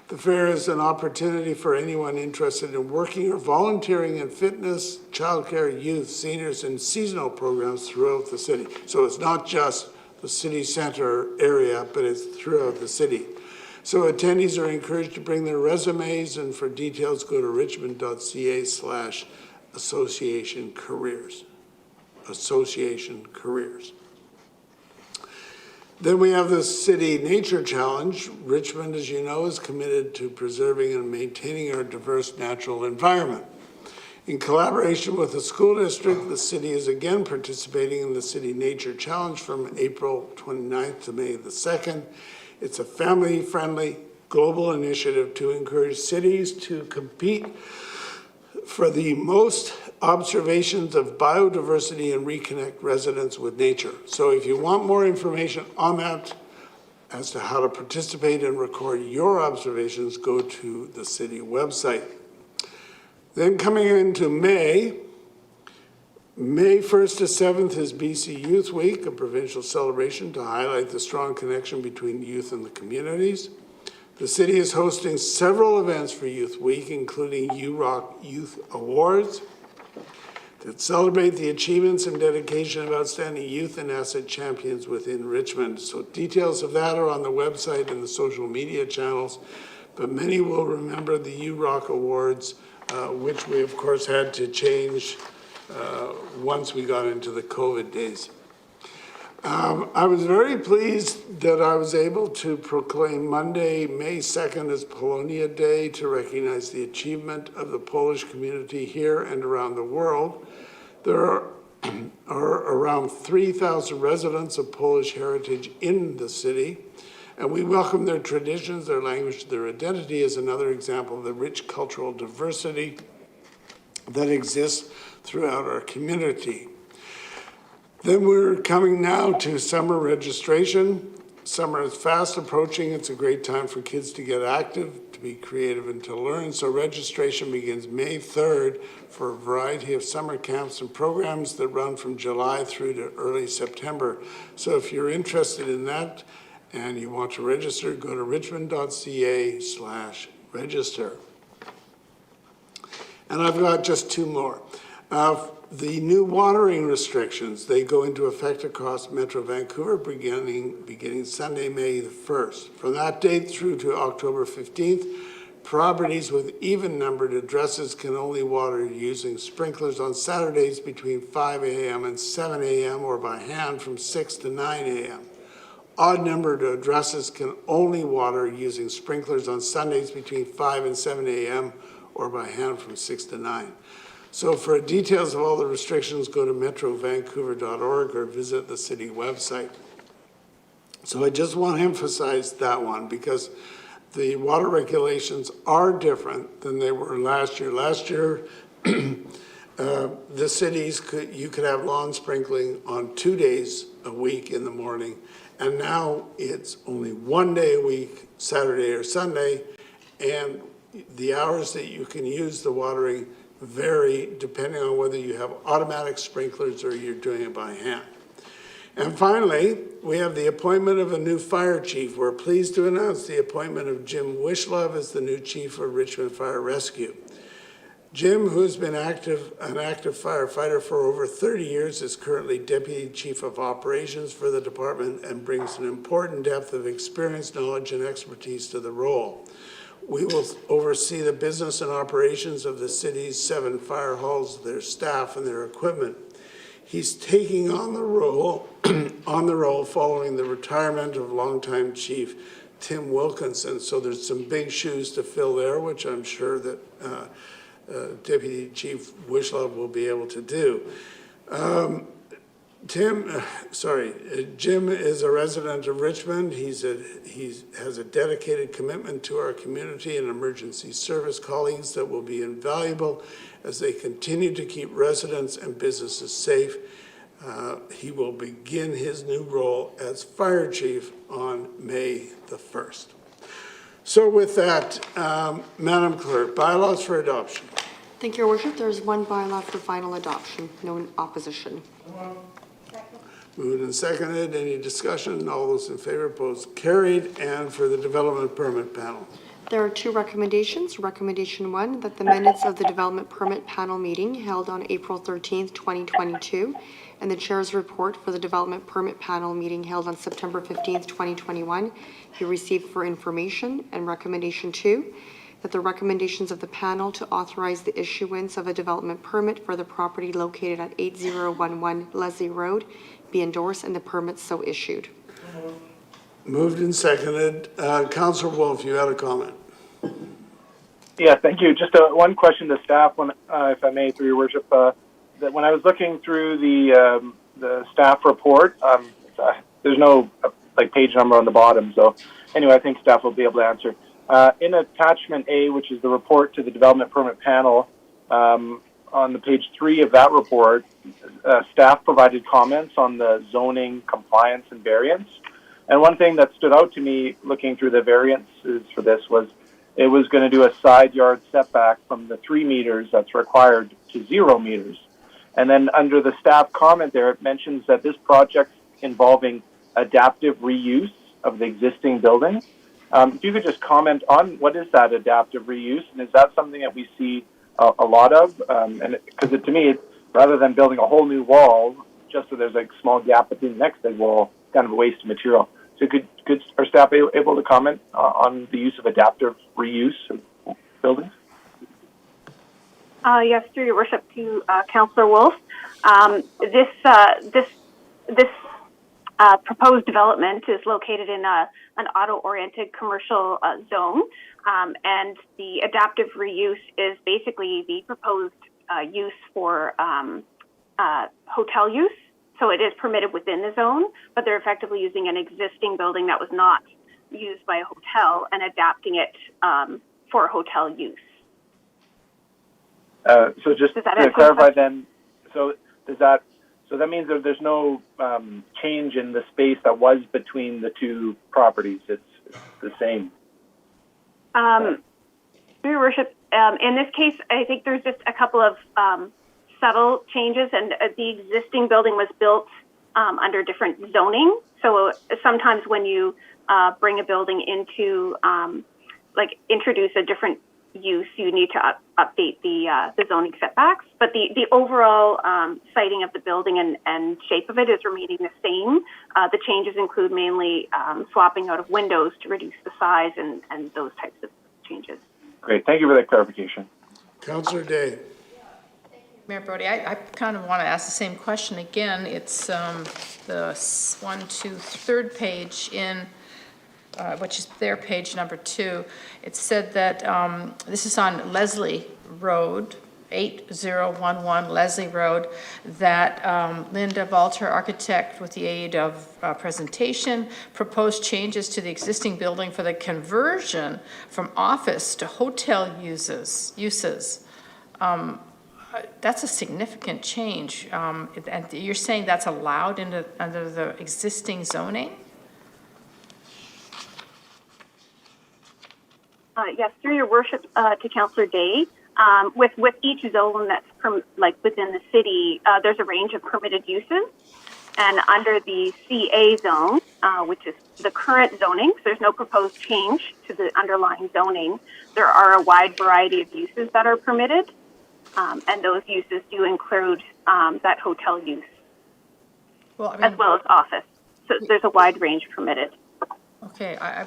The fair is an opportunity for anyone interested in working or volunteering in fitness, childcare, youth, seniors, and seasonal programs throughout the city. So it's not just the city center area, but it's throughout the city. So attendees are encouraged to bring their resumes, and for details, go to richmond.ca/association careers. Association careers. Then we have the City Nature Challenge. Richmond, as you know, is committed to preserving and maintaining our diverse natural environment. In collaboration with the school district, the city is again participating in the City Nature Challenge from April 29th to May the 2nd. It's a family-friendly global initiative to encourage cities to compete for the most observations of biodiversity and reconnect residents with nature. So if you want more information on that, as to how to participate and record your observations, go to the city website. Then coming into May 1st to 7th is BC Youth Week, a provincial celebration to highlight the strong connection between youth and the communities. The city is hosting several events for Youth Week, including UROC Youth Awards, that celebrate the achievements and dedication of outstanding youth and asset champions within Richmond. So details of that are on the website and the social media channels, but many will remember the UROC Awards, which we of course had to change once we got into the COVID days. I was very pleased that I was able to proclaim Monday, May 2nd as Polonia Day to recognize the achievement of the Polish community here and around the world. There are around 3,000 residents of Polish heritage in the city, and we welcome their traditions, their language, their identity as another example of the rich cultural diversity that exists throughout our community. Then we're coming now to summer registration. Summer is fast approaching. It's a great time for kids to get active, to be creative, and to learn. So registration begins May 3rd for a variety of summer camps and programs that run from July through to early September. So if you're interested in that and you want to register, go to richmond.ca/register. And I've got just two more. The new watering restrictions, they go into effect across Metro Vancouver beginning Sunday, May the 1st. From that date through to October 15th, properties with even-numbered addresses can only water using sprinklers on Saturdays between 5 a.m. and 7 a.m. or by hand from 6 to 9 a.m. Odd-numbered addresses can only water using sprinklers on Sundays between 5 and 7 a.m. or by hand from 6 to 9. So for details of all the restrictions, go to metrovancouver.org or visit the city website. So I just want to emphasize that one because the water regulations are different than they were last year. Last year, the cities you could have lawn sprinkling on 2 days a week in the morning, and now it's only 1 day a week, Saturday or Sunday, and the hours that you can use the watering vary depending on whether you have automatic sprinklers or you're doing it by hand. And finally, we have the appointment of a new fire chief. We're pleased to announce the appointment of Jim Wishlove as the new chief of Richmond Fire Rescue. Jim, who's been an active firefighter for over 30 years, is currently Deputy Chief of Operations for the department and brings an important depth of experience, knowledge, and expertise to the role. We will oversee the business and operations of the city's 7 fire halls, their staff, and their equipment. He's taking on the role following the retirement of longtime chief Tim Wilkinson. So there's some big shoes to fill there, which I'm sure that Deputy Chief Wishlove will be able to do. Jim is a resident of Richmond. He has a dedicated commitment to our community and emergency service colleagues that will be invaluable as they continue to keep residents and businesses safe. He will begin his new role as fire chief on May the 1st. So with that, Madam Clerk, bylaws for adoption. Thank you, Your Worship. There is one bylaw for final adoption. No opposition. Moved and seconded. Any discussion? All those in favor, opposed, carried. And for the development permit panel. There are 2 recommendations. Recommendation 1, that the minutes of the development permit panel meeting held on April 13th, 2022, and the chair's report for the development permit panel meeting held on September 15th, 2021 be received for information. And recommendation 2, that the recommendations of the panel to authorize the issuance of a development permit for the property located at 8011 Leslie Road be endorsed and the permit so issued. Moved and seconded. Councillor Wolf, you had a comment. Yeah, thank you. Just one question to staff, if I may, through your worship. That when I was looking through the staff report, there's no page number on the bottom. So anyway, I think staff will be able to answer. In attachment A, which is the report to the development permit panel, on the page 3 of that report, staff provided comments on the zoning compliance and variance. And one thing that stood out to me looking through the variances for this was it was going to do a side yard setback from the 3 meters that's required to 0 meters. And then under the staff comment there, it mentions that this project involving adaptive reuse of the existing building. If you could just comment on what is that adaptive reuse, and is that something that we see a lot of? And because to me, rather than building a whole new wall, just so there's a small gap between the next big wall, kind of a waste of material. So could our staff be able to comment on the use of adaptive reuse of buildings? Yes, through your worship to Councillor Wolf. This proposed development is located in an auto-oriented commercial zone, and the adaptive reuse is basically the proposed use for hotel use. So it is permitted within the zone, but they're effectively using an existing building that was not used by a hotel and adapting it for hotel use. So just to clarify then, so does that, So that means that there's no change in the space that was between the two properties. It's the same. Your Worship, in this case, I think there's just a couple of subtle changes, and the existing building was built under different zoning. So sometimes when you bring a building into, introduce a different use, you need to update the zoning setbacks. But the overall siting of the building and shape of it is remaining the same. The changes include mainly swapping out of windows to reduce the size and those types of changes. Great. Thank you for that clarification. Councillor Day. Mayor Brody, I kind of want to ask the same question again. It's the third page in, which is their page number 2. It said that this is on Leslie Road, 8011 Leslie Road, that Linda Valter, architect with the aid of presentation, proposed changes to the existing building for the conversion from office to hotel uses. That's a significant change. And you're saying that's allowed under the existing zoning? Yes, through your worship to Councillor Day, with each zone that's within the city, there's a range of permitted uses. And under the CA zone, which is the current zoning, so there's no proposed change to the underlying zoning, there are a wide variety of uses that are permitted. And those uses do include that hotel use, as well as office. So there's a wide range permitted. Okay, I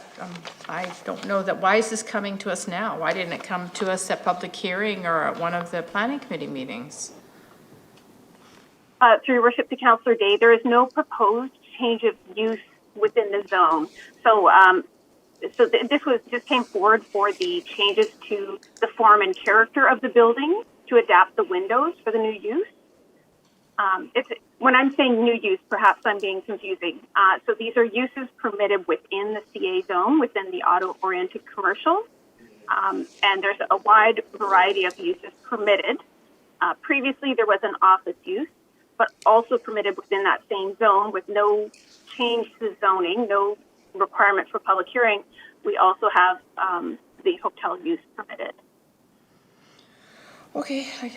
don't know that. Why is this coming to us now? Why didn't it come to us at public hearing or at one of the planning committee meetings? Through your worship to Councillor Day, there is no proposed change of use within the zone. So, this just came forward for the changes to the form and character of the building to adapt the windows for the new use. When I'm saying new use, perhaps I'm being confusing. So these are uses permitted within the CA zone, within the auto-oriented commercial. And there's a wide variety of uses permitted. Previously, there was an office use, but also permitted within that same zone with no change to the zoning, no requirement for public hearing. We also have the hotel use permitted. Okay, I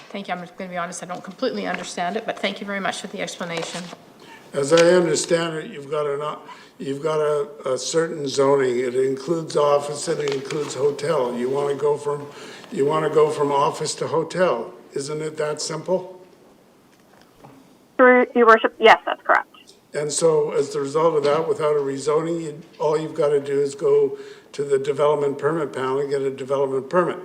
thank you. I'm going to be honest, I don't completely understand it, but thank you very much for the explanation. As I understand it, you've got a certain zoning. It includes office and it includes hotel. You want to go from office to hotel. Isn't it that simple? Through your worship, yes, that's correct. And so as the result of that, without a rezoning, all you've got to do is go to the development permit panel and get a development permit.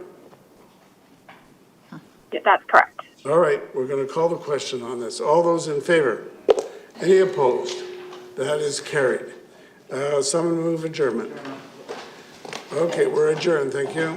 Yeah, that's correct. All right, we're going to call the question on this. All those in favor? Any opposed? That is carried. Someone move adjournment. Okay, we're adjourned. Thank you.